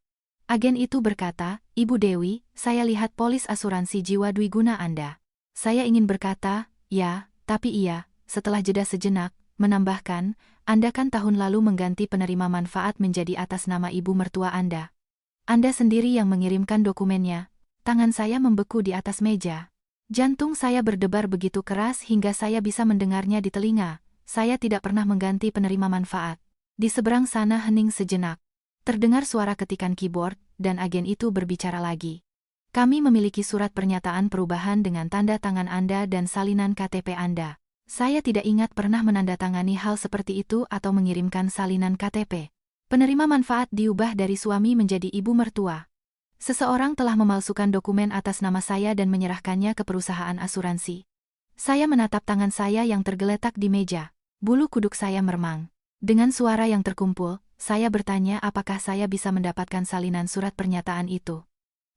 Agen itu berkata, Ibu Dewi, saya lihat polis asuransi jiwa dwiguna Anda. Saya ingin berkata, ya, tapi iya, setelah jeda sejenak, menambahkan, Anda kan tahun lalu mengganti penerima manfaat menjadi atas nama ibu mertua Anda. Anda sendiri yang mengirimkan dokumennya. Tangan saya membeku di atas meja. Jantung saya berdebar begitu keras hingga saya bisa mendengarnya di telinga. Saya tidak pernah mengganti penerima manfaat. Di seberang sana hening sejenak. Terdengar suara ketikan keyboard, dan agen itu berbicara lagi. Kami memiliki surat pernyataan perubahan dengan tanda tangan Anda dan salinan KTP Anda. Saya tidak ingat pernah menandatangani hal seperti itu atau mengirimkan salinan KTP. Penerima manfaat diubah dari suami menjadi ibu mertua. Seseorang telah memalsukan dokumen atas nama saya dan menyerahkannya ke perusahaan asuransi. Saya menatap tangan saya yang tergeletak di meja. Bulu kuduk saya meremang. Dengan suara yang terkumpul, saya bertanya apakah saya bisa mendapatkan salinan surat pernyataan itu.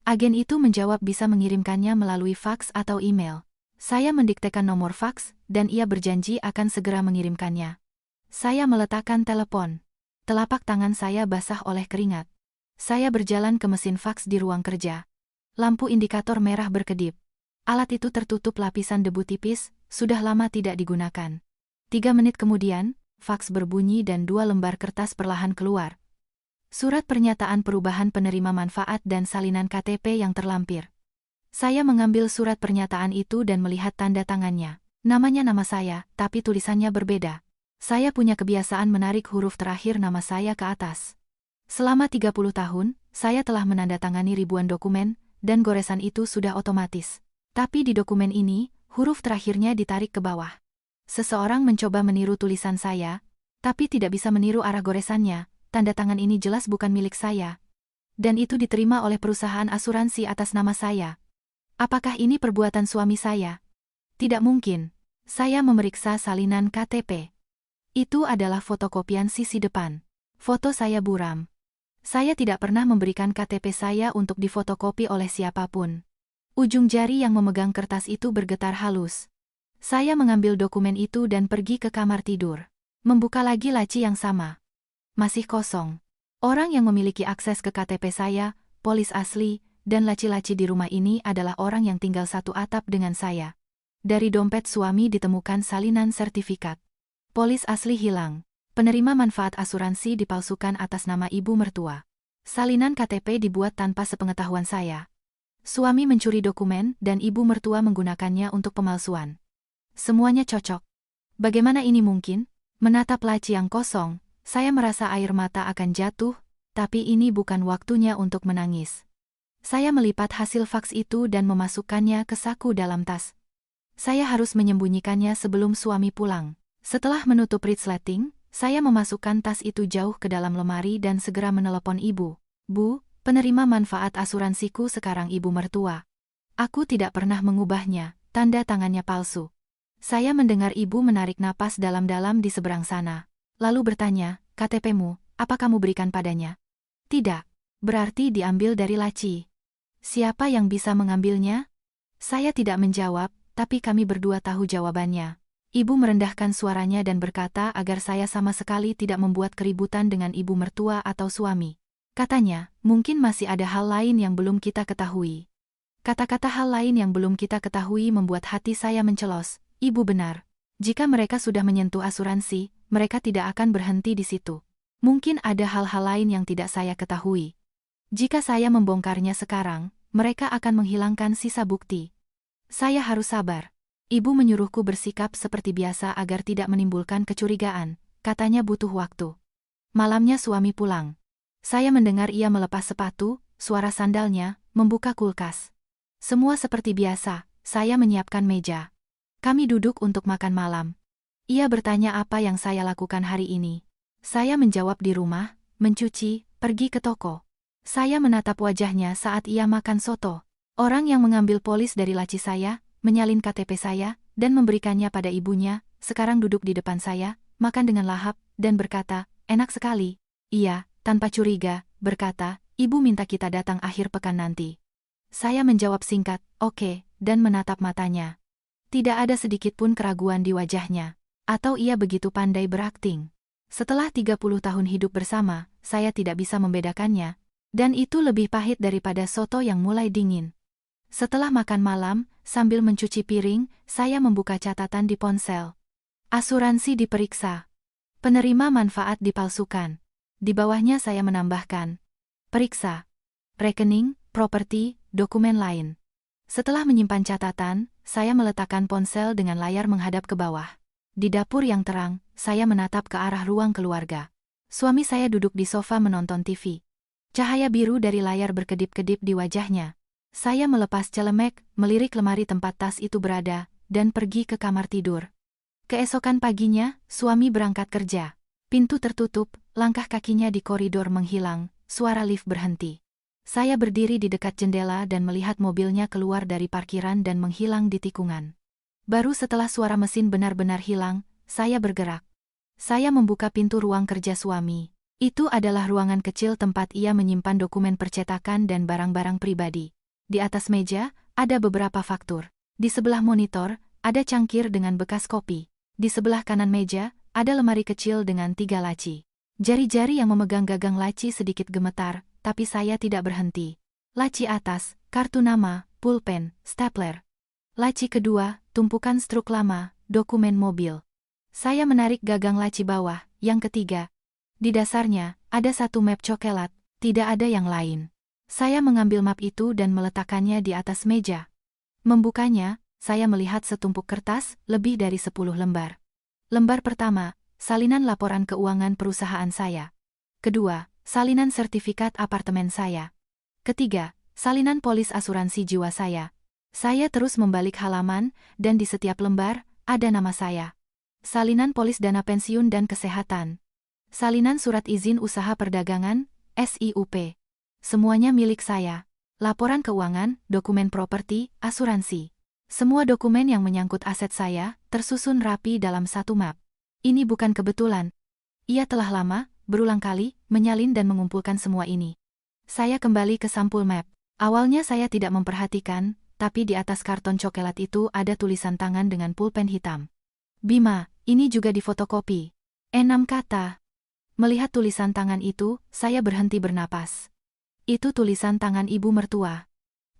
Agen itu menjawab bisa mengirimkannya melalui faks atau email. Saya mendiktekan nomor faks, dan ia berjanji akan segera mengirimkannya. Saya meletakkan telepon. Telapak tangan saya basah oleh keringat. Saya berjalan ke mesin faks di ruang kerja. Lampu indikator merah berkedip. Alat itu tertutup lapisan debu tipis, sudah lama tidak digunakan. 3 menit kemudian, faks berbunyi dan 2 lembar kertas perlahan keluar. Surat pernyataan perubahan penerima manfaat dan salinan KTP yang terlampir. Saya mengambil surat pernyataan itu dan melihat tanda tangannya. Namanya nama saya, tapi tulisannya berbeda. Saya punya kebiasaan menarik huruf terakhir nama saya ke atas. Selama 30 tahun, saya telah menandatangani ribuan dokumen, dan goresan itu sudah otomatis. Tapi di dokumen ini, huruf terakhirnya ditarik ke bawah. Seseorang mencoba meniru tulisan saya, tapi tidak bisa meniru arah goresannya. Tanda tangan ini jelas bukan milik saya. Dan itu diterima oleh perusahaan asuransi atas nama saya. Apakah ini perbuatan suami saya? Tidak mungkin. Saya memeriksa salinan KTP. Itu adalah fotokopian sisi depan. Foto saya buram. Saya tidak pernah memberikan KTP saya untuk difotokopi oleh siapapun. Ujung jari yang memegang kertas itu bergetar halus. Saya mengambil dokumen itu dan pergi ke kamar tidur. Membuka lagi laci yang sama. Masih kosong. Orang yang memiliki akses ke KTP saya, polis asli, dan laci-laci di rumah ini adalah orang yang tinggal satu atap dengan saya. Dari dompet suami ditemukan salinan sertifikat. Polis asli hilang. Penerima manfaat asuransi dipalsukan atas nama ibu mertua. Salinan KTP dibuat tanpa sepengetahuan saya. Suami mencuri dokumen dan ibu mertua menggunakannya untuk pemalsuan. Semuanya cocok. Bagaimana ini mungkin? Menatap laci yang kosong, saya merasa air mata akan jatuh, tapi ini bukan waktunya untuk menangis. Saya melipat hasil faks itu dan memasukkannya ke saku dalam tas. Saya harus menyembunyikannya sebelum suami pulang. Setelah menutup resleting, saya memasukkan tas itu jauh ke dalam lemari dan segera menelepon ibu. Bu, penerima manfaat asuransiku sekarang ibu mertua. Aku tidak pernah mengubahnya, tanda tangannya palsu. Saya mendengar ibu menarik napas dalam-dalam di seberang sana. Lalu bertanya, KTP-mu, apa kamu berikan padanya? Tidak. Berarti diambil dari laci. Siapa yang bisa mengambilnya? Saya tidak menjawab, tapi kami berdua tahu jawabannya. Ibu merendahkan suaranya dan berkata agar saya sama sekali tidak membuat keributan dengan ibu mertua atau suami. Katanya, mungkin masih ada hal lain yang belum kita ketahui. Kata-kata hal lain yang belum kita ketahui membuat hati saya mencelos. Ibu benar. Jika mereka sudah menyentuh asuransi, mereka tidak akan berhenti di situ. Mungkin ada hal-hal lain yang tidak saya ketahui. Jika saya membongkarnya sekarang, mereka akan menghilangkan sisa bukti. Saya harus sabar. Ibu menyuruhku bersikap seperti biasa agar tidak menimbulkan kecurigaan, katanya butuh waktu. Malamnya suami pulang. Saya mendengar ia melepas sepatu, suara sandalnya, membuka kulkas. Semua seperti biasa, saya menyiapkan meja. Kami duduk untuk makan malam. Ia bertanya apa yang saya lakukan hari ini. Saya menjawab di rumah, mencuci, pergi ke toko. Saya menatap wajahnya saat ia makan soto. Orang yang mengambil polis dari laci saya, menyalin KTP saya, dan memberikannya pada ibunya, sekarang duduk di depan saya, makan dengan lahap, dan berkata, enak sekali. Iya, tanpa curiga, berkata, ibu minta kita datang akhir pekan nanti. Saya menjawab singkat, oke, dan menatap matanya. Tidak ada sedikit pun keraguan di wajahnya. Atau ia begitu pandai berakting. Setelah 30 tahun hidup bersama, saya tidak bisa membedakannya. Dan itu lebih pahit daripada soto yang mulai dingin. Setelah makan malam, sambil mencuci piring, saya membuka catatan di ponsel. Asuransi diperiksa. Penerima manfaat dipalsukan. Di bawahnya saya menambahkan. Periksa. Rekening, properti, dokumen lain. Setelah menyimpan catatan, saya meletakkan ponsel dengan layar menghadap ke bawah. Di dapur yang terang, saya menatap ke arah ruang keluarga. Suami saya duduk di sofa menonton TV. Cahaya biru dari layar berkedip-kedip di wajahnya. Saya melepas celemek, melirik lemari tempat tas itu berada, dan pergi ke kamar tidur. Keesokan paginya, suami berangkat kerja. Pintu tertutup, langkah kakinya di koridor menghilang, suara lift berhenti. Saya berdiri di dekat jendela dan melihat mobilnya keluar dari parkiran dan menghilang di tikungan. Baru setelah suara mesin benar-benar hilang, saya bergerak. Saya membuka pintu ruang kerja suami. Itu adalah ruangan kecil tempat ia menyimpan dokumen percetakan dan barang-barang pribadi. Di atas meja, ada beberapa faktur. Di sebelah monitor, ada cangkir dengan bekas kopi. Di sebelah kanan meja, ada lemari kecil dengan 3 laci. Jari-jari yang memegang gagang laci sedikit gemetar, tapi saya tidak berhenti. Laci atas, kartu nama, pulpen, stapler. Laci kedua, tumpukan struk lama, dokumen mobil. Saya menarik gagang laci bawah, yang ketiga. Di dasarnya, ada satu map coklat, tidak ada yang lain. Saya mengambil map itu dan meletakkannya di atas meja. Membukanya, saya melihat setumpuk kertas, lebih dari 10 lembar. Lembar pertama, salinan laporan keuangan perusahaan saya. Kedua, salinan sertifikat apartemen saya. Ketiga, salinan polis asuransi jiwa saya. Saya terus membalik halaman, dan di setiap lembar, ada nama saya. Salinan polis dana pensiun dan kesehatan. Salinan surat izin usaha perdagangan, SIUP. Semuanya milik saya. Laporan keuangan, dokumen properti, asuransi. Semua dokumen yang menyangkut aset saya, tersusun rapi dalam satu map. Ini bukan kebetulan. Ia telah lama, berulang kali, menyalin dan mengumpulkan semua ini. Saya kembali ke sampul map. Awalnya saya tidak memperhatikan, tapi di atas karton coklat itu ada tulisan tangan dengan pulpen hitam. Bima, ini juga difotokopi. 6 kata. Melihat tulisan tangan itu, saya berhenti bernapas. Itu tulisan tangan ibu mertua.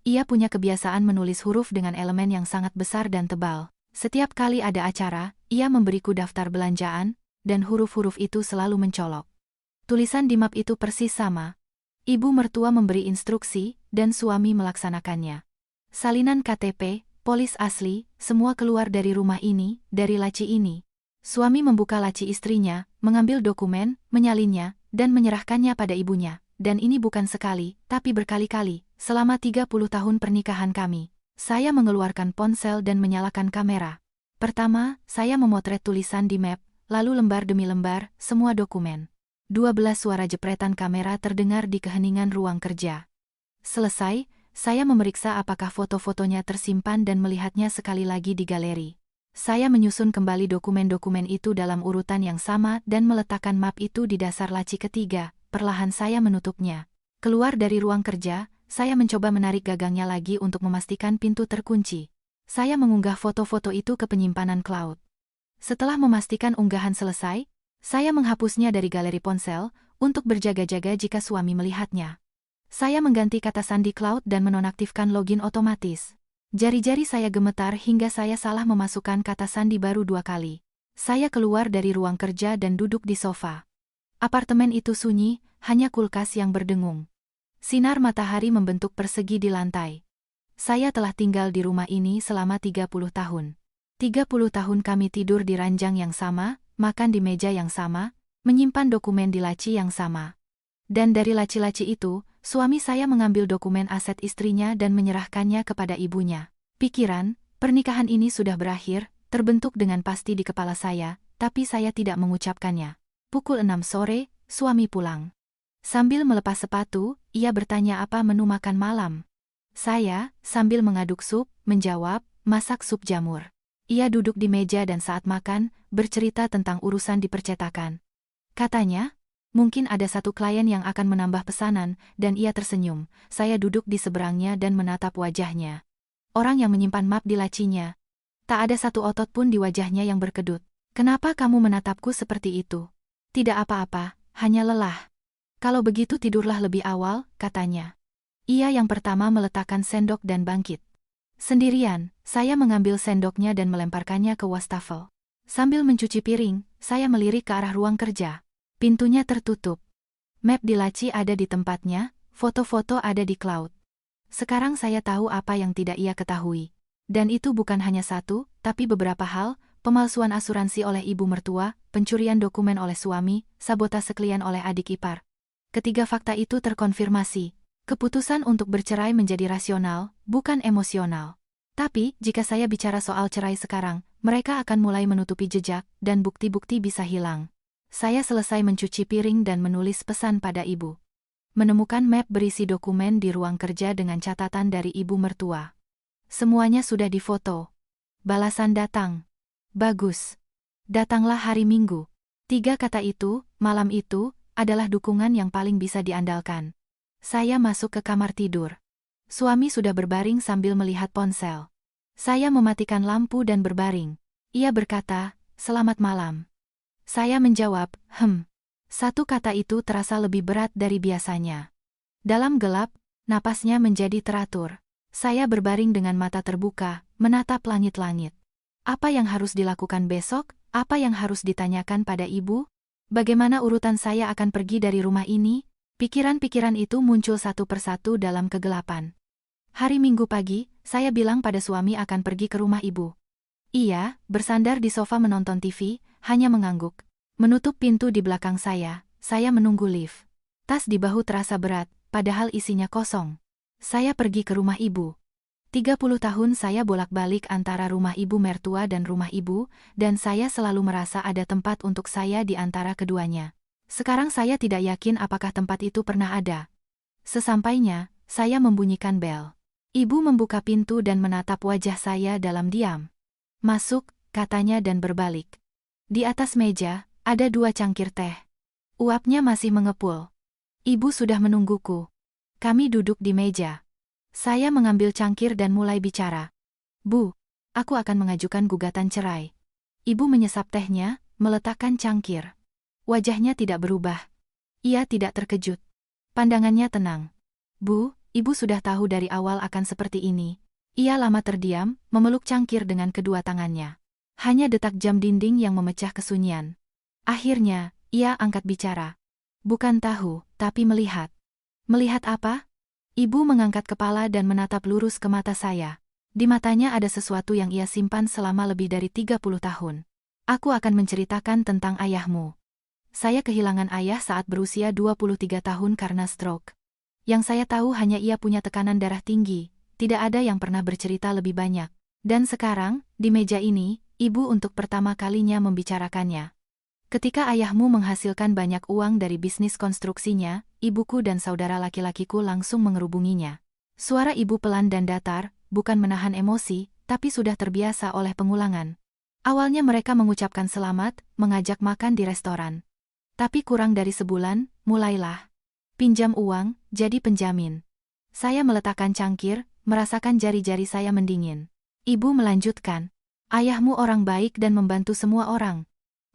Ia punya kebiasaan menulis huruf dengan elemen yang sangat besar dan tebal. Setiap kali ada acara, ia memberiku daftar belanjaan, dan huruf-huruf itu selalu mencolok. Tulisan di map itu persis sama. Ibu mertua memberi instruksi, dan suami melaksanakannya. Salinan KTP, polis asli, semua keluar dari rumah ini, dari laci ini. Suami membuka laci istrinya, mengambil dokumen, menyalinnya, dan menyerahkannya pada ibunya. Dan ini bukan sekali, tapi berkali-kali, selama 30 tahun pernikahan kami. Saya mengeluarkan ponsel dan menyalakan kamera. Pertama, saya memotret tulisan di map, lalu lembar demi lembar, semua dokumen. 12 suara jepretan kamera terdengar di keheningan ruang kerja. Selesai, saya memeriksa apakah foto-fotonya tersimpan dan melihatnya sekali lagi di galeri. Saya menyusun kembali dokumen-dokumen itu dalam urutan yang sama dan meletakkan map itu di dasar laci ketiga. Perlahan saya menutupnya. Keluar dari ruang kerja, saya mencoba menarik gagangnya lagi untuk memastikan pintu terkunci. Saya mengunggah foto-foto itu ke penyimpanan cloud. Setelah memastikan unggahan selesai, saya menghapusnya dari galeri ponsel, untuk berjaga-jaga jika suami melihatnya. Saya mengganti kata sandi cloud dan menonaktifkan login otomatis. Jari-jari saya gemetar hingga saya salah memasukkan kata sandi baru 2 kali. Saya keluar dari ruang kerja dan duduk di sofa. Apartemen itu sunyi, hanya kulkas yang berdengung. Sinar matahari membentuk persegi di lantai. Saya telah tinggal di rumah ini selama 30 tahun. 30 tahun kami tidur di ranjang yang sama, makan di meja yang sama, menyimpan dokumen di laci yang sama. Dan dari laci-laci itu, suami saya mengambil dokumen aset istrinya dan menyerahkannya kepada ibunya. Pikiran, pernikahan ini sudah berakhir, terbentuk dengan pasti di kepala saya, tapi saya tidak mengucapkannya. Pukul 6 sore, suami pulang. Sambil melepas sepatu, ia bertanya apa menu makan malam. Saya, sambil mengaduk sup, menjawab, masak sup jamur. Ia duduk di meja dan saat makan, bercerita tentang urusan di percetakan. Katanya, mungkin ada satu klien yang akan menambah pesanan, dan ia tersenyum. Saya duduk di seberangnya dan menatap wajahnya. Orang yang menyimpan map di lacinya. Tak ada satu otot pun di wajahnya yang berkedut. Kenapa kamu menatapku seperti itu? Tidak apa-apa, hanya lelah. Kalau begitu tidurlah lebih awal, katanya. Ia yang pertama meletakkan sendok dan bangkit. Sendirian, saya mengambil sendoknya dan melemparkannya ke wastafel. Sambil mencuci piring, saya melirik ke arah ruang kerja. Pintunya tertutup. Map di laci ada di tempatnya, foto-foto ada di cloud. Sekarang saya tahu apa yang tidak ia ketahui. Dan itu bukan hanya satu, tapi beberapa hal, pemalsuan asuransi oleh ibu mertua, pencurian dokumen oleh suami, sabotase klien oleh adik ipar. Ketiga fakta itu terkonfirmasi. Keputusan untuk bercerai menjadi rasional, bukan emosional. Tapi, jika saya bicara soal cerai sekarang, mereka akan mulai menutupi jejak, dan bukti-bukti bisa hilang. Saya selesai mencuci piring dan menulis pesan pada ibu. Menemukan map berisi dokumen di ruang kerja dengan catatan dari ibu mertua. Semuanya sudah difoto. Balasan datang. Bagus. Datanglah hari Minggu. 3 kata itu, malam itu, adalah dukungan yang paling bisa diandalkan. Saya masuk ke kamar tidur. Suami sudah berbaring sambil melihat ponsel. Saya mematikan lampu dan berbaring. Ia berkata, "Selamat malam." Saya menjawab, Satu kata itu terasa lebih berat dari biasanya. Dalam gelap, napasnya menjadi teratur. Saya berbaring dengan mata terbuka, menatap langit-langit. Apa yang harus dilakukan besok? Apa yang harus ditanyakan pada ibu? Bagaimana urutan saya akan pergi dari rumah ini? Pikiran-pikiran itu muncul satu persatu dalam kegelapan. Hari Minggu pagi, saya bilang pada suami akan pergi ke rumah ibu. Ia, bersandar di sofa menonton TV, hanya mengangguk. Menutup pintu di belakang saya menunggu lift. Tas di bahu terasa berat, padahal isinya kosong. Saya pergi ke rumah ibu. 30 tahun saya bolak-balik antara rumah ibu mertua dan rumah ibu, dan saya selalu merasa ada tempat untuk saya di antara keduanya. Sekarang saya tidak yakin apakah tempat itu pernah ada. Sesampainya, saya membunyikan bel. Ibu membuka pintu dan menatap wajah saya dalam diam. "Masuk," katanya dan berbalik. Di atas meja, ada 2 cangkir teh. Uapnya masih mengepul. Ibu sudah menungguku. Kami duduk di meja. Saya mengambil cangkir dan mulai bicara. "Bu, aku akan mengajukan gugatan cerai." Ibu menyesap tehnya, meletakkan cangkir. Wajahnya tidak berubah. Ia tidak terkejut. Pandangannya tenang. "Bu, ibu sudah tahu dari awal akan seperti ini." Ia lama terdiam, memeluk cangkir dengan kedua tangannya. Hanya detak jam dinding yang memecah kesunyian. Akhirnya, ia angkat bicara. "Bukan tahu, tapi melihat." "Melihat apa?" Ibu mengangkat kepala dan menatap lurus ke mata saya. Di matanya ada sesuatu yang ia simpan selama lebih dari 30 tahun. "Aku akan menceritakan tentang ayahmu." Saya kehilangan ayah saat berusia 23 tahun karena stroke. Yang saya tahu hanya ia punya tekanan darah tinggi, tidak ada yang pernah bercerita lebih banyak. Dan sekarang, di meja ini, ibu untuk pertama kalinya membicarakannya. Ketika ayahmu menghasilkan banyak uang dari bisnis konstruksinya, ibuku dan saudara laki-lakiku langsung mengerubunginya. Suara ibu pelan dan datar, bukan menahan emosi, tapi sudah terbiasa oleh pengulangan. Awalnya mereka mengucapkan selamat, mengajak makan di restoran. Tapi kurang dari sebulan, mulailah pinjam uang, jadi penjamin. Saya meletakkan cangkir, merasakan jari-jari saya mendingin. Ibu melanjutkan, "Ayahmu orang baik dan membantu semua orang.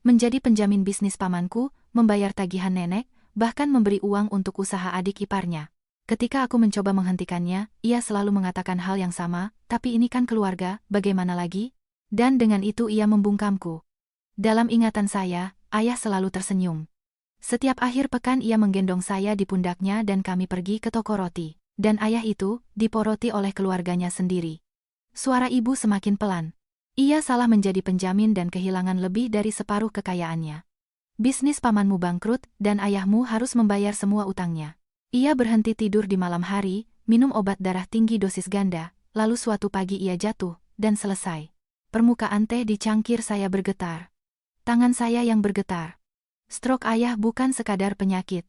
Menjadi penjamin bisnis pamanku, membayar tagihan nenek, bahkan memberi uang untuk usaha adik iparnya. Ketika aku mencoba menghentikannya, ia selalu mengatakan hal yang sama, tapi ini kan keluarga, bagaimana lagi? Dan dengan itu ia membungkamku. Dalam ingatan saya, ayah selalu tersenyum. Setiap akhir pekan ia menggendong saya di pundaknya dan kami pergi ke toko roti. Dan ayah itu, diporoti oleh keluarganya sendiri. Suara ibu semakin pelan. Ia salah menjadi penjamin dan kehilangan lebih dari separuh kekayaannya. Bisnis pamanmu bangkrut, dan ayahmu harus membayar semua utangnya. Ia berhenti tidur di malam hari, minum obat darah tinggi dosis ganda, lalu suatu pagi ia jatuh, dan selesai. Permukaan teh di cangkir saya bergetar. Tangan saya yang bergetar. Stroke ayah bukan sekadar penyakit.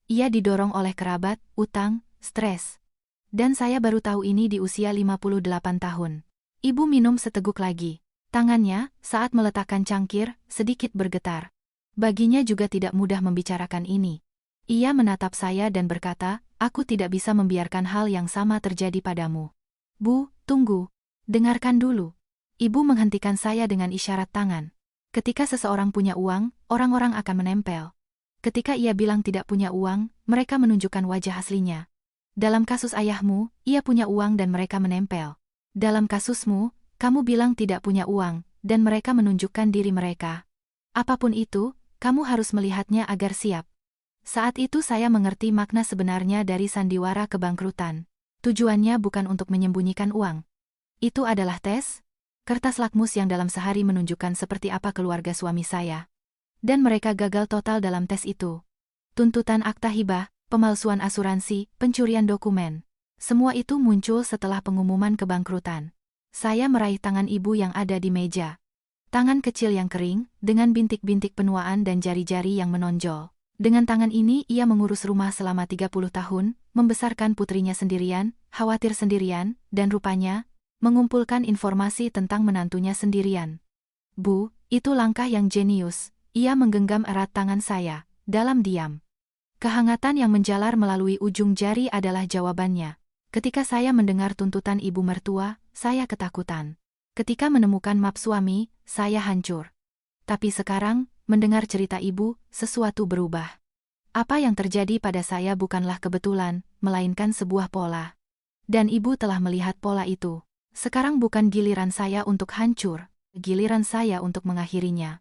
Ia didorong oleh kerabat, utang, stres. Dan saya baru tahu ini di usia 58 tahun. Ibu minum seteguk lagi. Tangannya, saat meletakkan cangkir, sedikit bergetar. Baginya juga tidak mudah membicarakan ini. Ia menatap saya dan berkata, aku tidak bisa membiarkan hal yang sama terjadi padamu. Bu, tunggu. Dengarkan dulu. Ibu menghentikan saya dengan isyarat tangan. Ketika seseorang punya uang, orang-orang akan menempel. Ketika ia bilang tidak punya uang, mereka menunjukkan wajah aslinya. Dalam kasus ayahmu, ia punya uang dan mereka menempel. Dalam kasusmu, kamu bilang tidak punya uang, dan mereka menunjukkan diri mereka. Apapun itu, kamu harus melihatnya agar siap. Saat itu saya mengerti makna sebenarnya dari sandiwara kebangkrutan. Tujuannya bukan untuk menyembunyikan uang. Itu adalah tes. Kertas lakmus yang dalam sehari menunjukkan seperti apa keluarga suami saya. Dan mereka gagal total dalam tes itu. Tuntutan akta hibah, pemalsuan asuransi, pencurian dokumen. Semua itu muncul setelah pengumuman kebangkrutan. Saya meraih tangan ibu yang ada di meja. Tangan kecil yang kering, dengan bintik-bintik penuaan dan jari-jari yang menonjol. Dengan tangan ini ia mengurus rumah selama 30 tahun, membesarkan putrinya sendirian, khawatir sendirian, dan rupanya, mengumpulkan informasi tentang menantunya sendirian. Bu, itu langkah yang jenius. Ia menggenggam erat tangan saya, dalam diam. Kehangatan yang menjalar melalui ujung jari adalah jawabannya. Ketika saya mendengar tuntutan ibu mertua, saya ketakutan. Ketika menemukan map suami, saya hancur. Tapi sekarang, mendengar cerita ibu, sesuatu berubah. Apa yang terjadi pada saya bukanlah kebetulan, melainkan sebuah pola. Dan ibu telah melihat pola itu. Sekarang bukan giliran saya untuk hancur, giliran saya untuk mengakhirinya.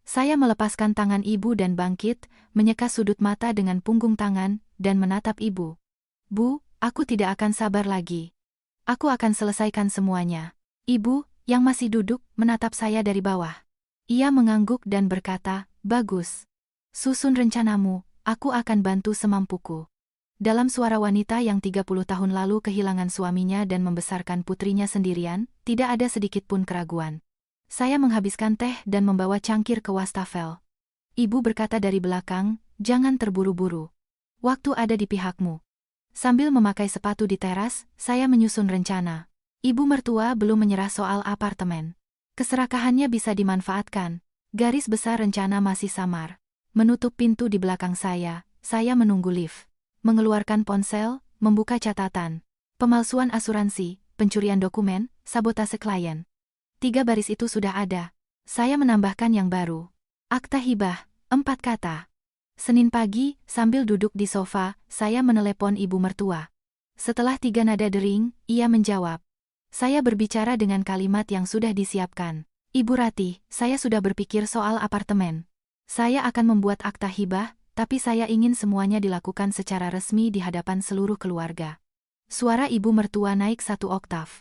Saya melepaskan tangan ibu dan bangkit, menyeka sudut mata dengan punggung tangan, dan menatap ibu. Bu, aku tidak akan sabar lagi. Aku akan selesaikan semuanya. Ibu, yang masih duduk, menatap saya dari bawah. Ia mengangguk dan berkata, bagus. Susun rencanamu, aku akan bantu semampuku. Dalam suara wanita yang 30 tahun lalu kehilangan suaminya dan membesarkan putrinya sendirian, tidak ada sedikit pun keraguan. Saya menghabiskan teh dan membawa cangkir ke wastafel. Ibu berkata dari belakang, jangan terburu-buru. Waktu ada di pihakmu. Sambil memakai sepatu di teras, saya menyusun rencana. Ibu mertua belum menyerah soal apartemen. Keserakahannya bisa dimanfaatkan. Garis besar rencana masih samar. Menutup pintu di belakang saya menunggu lift. Mengeluarkan ponsel, membuka catatan. Pemalsuan asuransi, pencurian dokumen, sabotase klien. 3 baris itu sudah ada. Saya menambahkan yang baru. Akta hibah, 4 kata. Senin pagi, sambil duduk di sofa, saya menelepon ibu mertua. Setelah 3 nada dering, ia menjawab. Saya berbicara dengan kalimat yang sudah disiapkan. Ibu Ratih, saya sudah berpikir soal apartemen. Saya akan membuat akta hibah, tapi saya ingin semuanya dilakukan secara resmi di hadapan seluruh keluarga. Suara ibu mertua naik 1 oktav.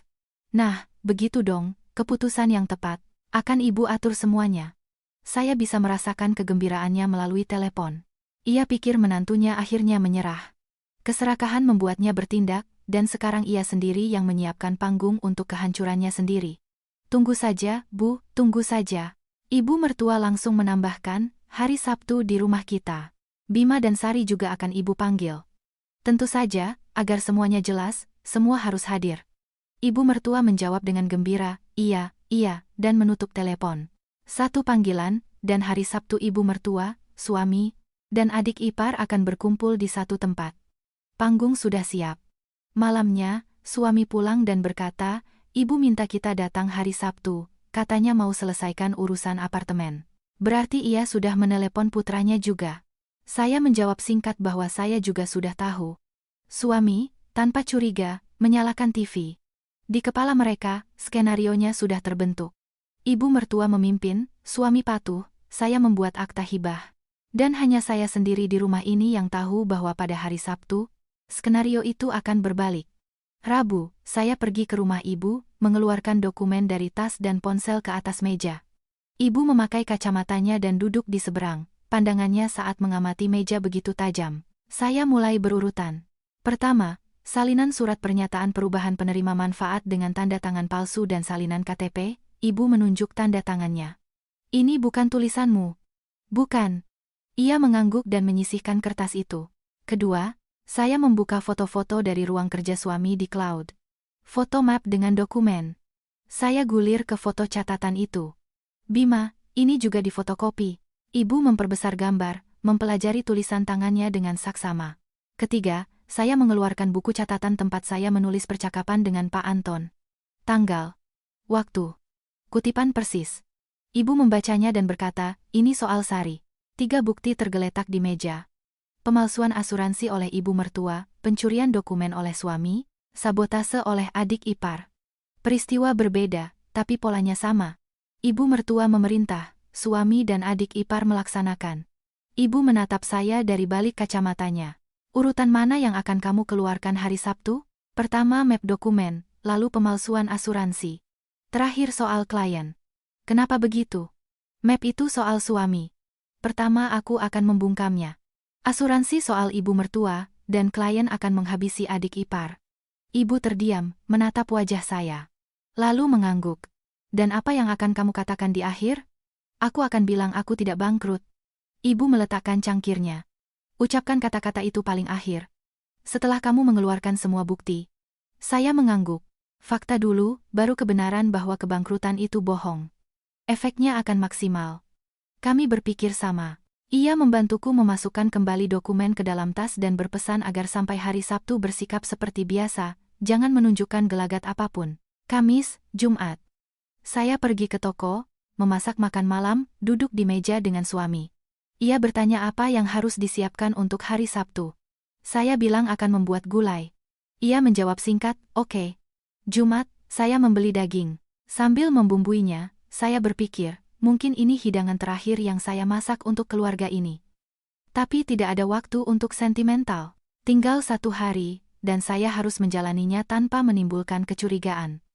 Nah, begitu dong, keputusan yang tepat. Akan ibu atur semuanya. Saya bisa merasakan kegembiraannya melalui telepon. Ia pikir menantunya akhirnya menyerah. Keserakahan membuatnya bertindak, dan sekarang ia sendiri yang menyiapkan panggung untuk kehancurannya sendiri. Tunggu saja, Bu, tunggu saja. Ibu mertua langsung menambahkan, hari Sabtu di rumah kita. Bima dan Sari juga akan ibu panggil. Tentu saja, agar semuanya jelas, semua harus hadir. Ibu mertua menjawab dengan gembira, iya, dan menutup telepon. 1 panggilan, dan hari Sabtu ibu mertua, suami, dan adik ipar akan berkumpul di 1 tempat. Panggung sudah siap. Malamnya, suami pulang dan berkata, ibu minta kita datang hari Sabtu, katanya mau selesaikan urusan apartemen. Berarti ia sudah menelepon putranya juga. Saya menjawab singkat bahwa saya juga sudah tahu. Suami, tanpa curiga, menyalakan TV. Di kepala mereka, skenarionya sudah terbentuk. Ibu mertua memimpin, suami patuh, saya membuat akta hibah. Dan hanya saya sendiri di rumah ini yang tahu bahwa pada hari Sabtu, skenario itu akan berbalik. Rabu, saya pergi ke rumah ibu, mengeluarkan dokumen dari tas dan ponsel ke atas meja. Ibu memakai kacamatanya dan duduk di seberang, pandangannya saat mengamati meja begitu tajam. Saya mulai berurutan. Pertama, salinan surat pernyataan perubahan penerima manfaat dengan tanda tangan palsu dan salinan KTP, ibu menunjuk tanda tangannya. Ini bukan tulisanmu. Bukan. Ia mengangguk dan menyisihkan kertas itu. Kedua, saya membuka foto-foto dari ruang kerja suami di cloud. Foto map dengan dokumen. Saya gulir ke foto catatan itu. Bima, ini juga difotokopi. Ibu memperbesar gambar, mempelajari tulisan tangannya dengan saksama. Ketiga, saya mengeluarkan buku catatan tempat saya menulis percakapan dengan Pak Anton. Tanggal. Waktu. Kutipan persis. Ibu membacanya dan berkata, ini soal Sari. 3 bukti tergeletak di meja. Pemalsuan asuransi oleh ibu mertua, pencurian dokumen oleh suami, sabotase oleh adik ipar. Peristiwa berbeda, tapi polanya sama. Ibu mertua memerintah, suami dan adik ipar melaksanakan. Ibu menatap saya dari balik kacamatanya. Urutan mana yang akan kamu keluarkan hari Sabtu? Pertama map dokumen, lalu pemalsuan asuransi. Terakhir soal klien. Kenapa begitu? Map itu soal suami. Pertama aku akan membungkamnya. Asuransi soal ibu mertua, dan klien akan menghabisi adik ipar. Ibu terdiam, menatap wajah saya. Lalu mengangguk. Dan apa yang akan kamu katakan di akhir? Aku akan bilang aku tidak bangkrut. Ibu meletakkan cangkirnya. Ucapkan kata-kata itu paling akhir. Setelah kamu mengeluarkan semua bukti. Saya mengangguk. Fakta dulu, baru kebenaran bahwa kebangkrutan itu bohong. Efeknya akan maksimal. Kami berpikir sama. Ia membantuku memasukkan kembali dokumen ke dalam tas dan berpesan agar sampai hari Sabtu bersikap seperti biasa, jangan menunjukkan gelagat apapun. Kamis, Jumat. Saya pergi ke toko, memasak makan malam, duduk di meja dengan suami. Ia bertanya apa yang harus disiapkan untuk hari Sabtu. Saya bilang akan membuat gulai. Ia menjawab singkat, oke. Jumat, saya membeli daging. Sambil membumbuinya, saya berpikir, mungkin ini hidangan terakhir yang saya masak untuk keluarga ini. Tapi tidak ada waktu untuk sentimental. Tinggal 1 hari, dan saya harus menjalaninya tanpa menimbulkan kecurigaan.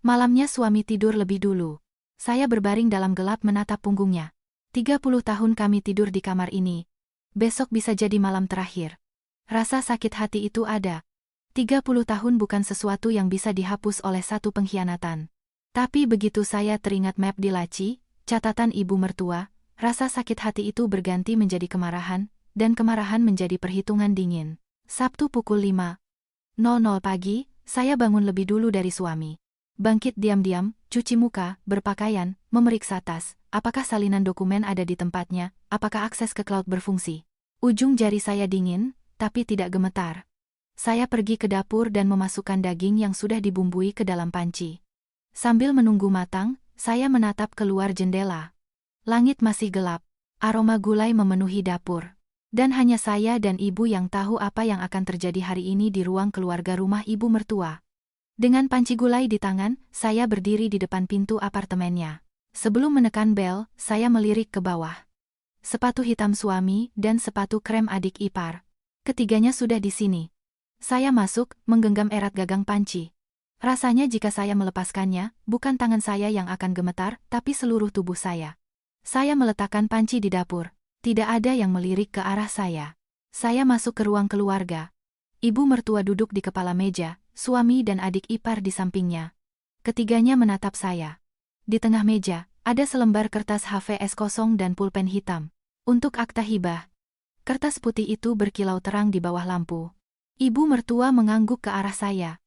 Malamnya suami tidur lebih dulu. Saya berbaring dalam gelap menatap punggungnya. 30 tahun kami tidur di kamar ini. Besok bisa jadi malam terakhir. Rasa sakit hati itu ada. 30 tahun bukan sesuatu yang bisa dihapus oleh satu pengkhianatan. Tapi begitu saya teringat map di laci, catatan ibu mertua, rasa sakit hati itu berganti menjadi kemarahan, dan kemarahan menjadi perhitungan dingin. Sabtu pukul 5.00 pagi, saya bangun lebih dulu dari suami. Bangkit diam-diam, cuci muka, berpakaian, memeriksa tas, apakah salinan dokumen ada di tempatnya, apakah akses ke cloud berfungsi. Ujung jari saya dingin, tapi tidak gemetar. Saya pergi ke dapur dan memasukkan daging yang sudah dibumbui ke dalam panci. Sambil menunggu matang, saya menatap keluar jendela. Langit masih gelap, aroma gulai memenuhi dapur. Dan hanya saya dan ibu yang tahu apa yang akan terjadi hari ini di ruang keluarga rumah ibu mertua. Dengan panci gulai di tangan, saya berdiri di depan pintu apartemennya. Sebelum menekan bel, saya melirik ke bawah. Sepatu hitam suami dan sepatu krem adik ipar. Ketiganya sudah di sini. Saya masuk, menggenggam erat gagang panci. Rasanya jika saya melepaskannya, bukan tangan saya yang akan gemetar, tapi seluruh tubuh saya. Saya meletakkan panci di dapur. Tidak ada yang melirik ke arah saya. Saya masuk ke ruang keluarga. Ibu mertua duduk di kepala meja, suami dan adik ipar di sampingnya. Ketiganya menatap saya. Di tengah meja, ada selembar kertas HVS kosong dan pulpen hitam. Untuk akta hibah. Kertas putih itu berkilau terang di bawah lampu. Ibu mertua mengangguk ke arah saya.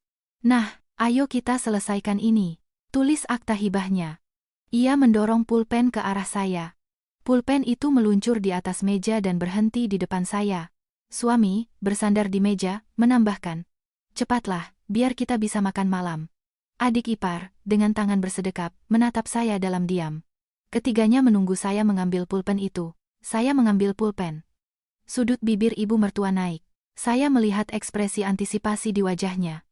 Nah, ayo kita selesaikan ini. Tulis akta hibahnya. Ia mendorong pulpen ke arah saya. Pulpen itu meluncur di atas meja dan berhenti di depan saya. Suami, bersandar di meja, menambahkan. Cepatlah, biar kita bisa makan malam. Adik ipar, dengan tangan bersedekap, menatap saya dalam diam. Ketiganya menunggu saya mengambil pulpen itu. Saya mengambil pulpen. Sudut bibir ibu mertua naik. Saya melihat ekspresi antisipasi di wajahnya.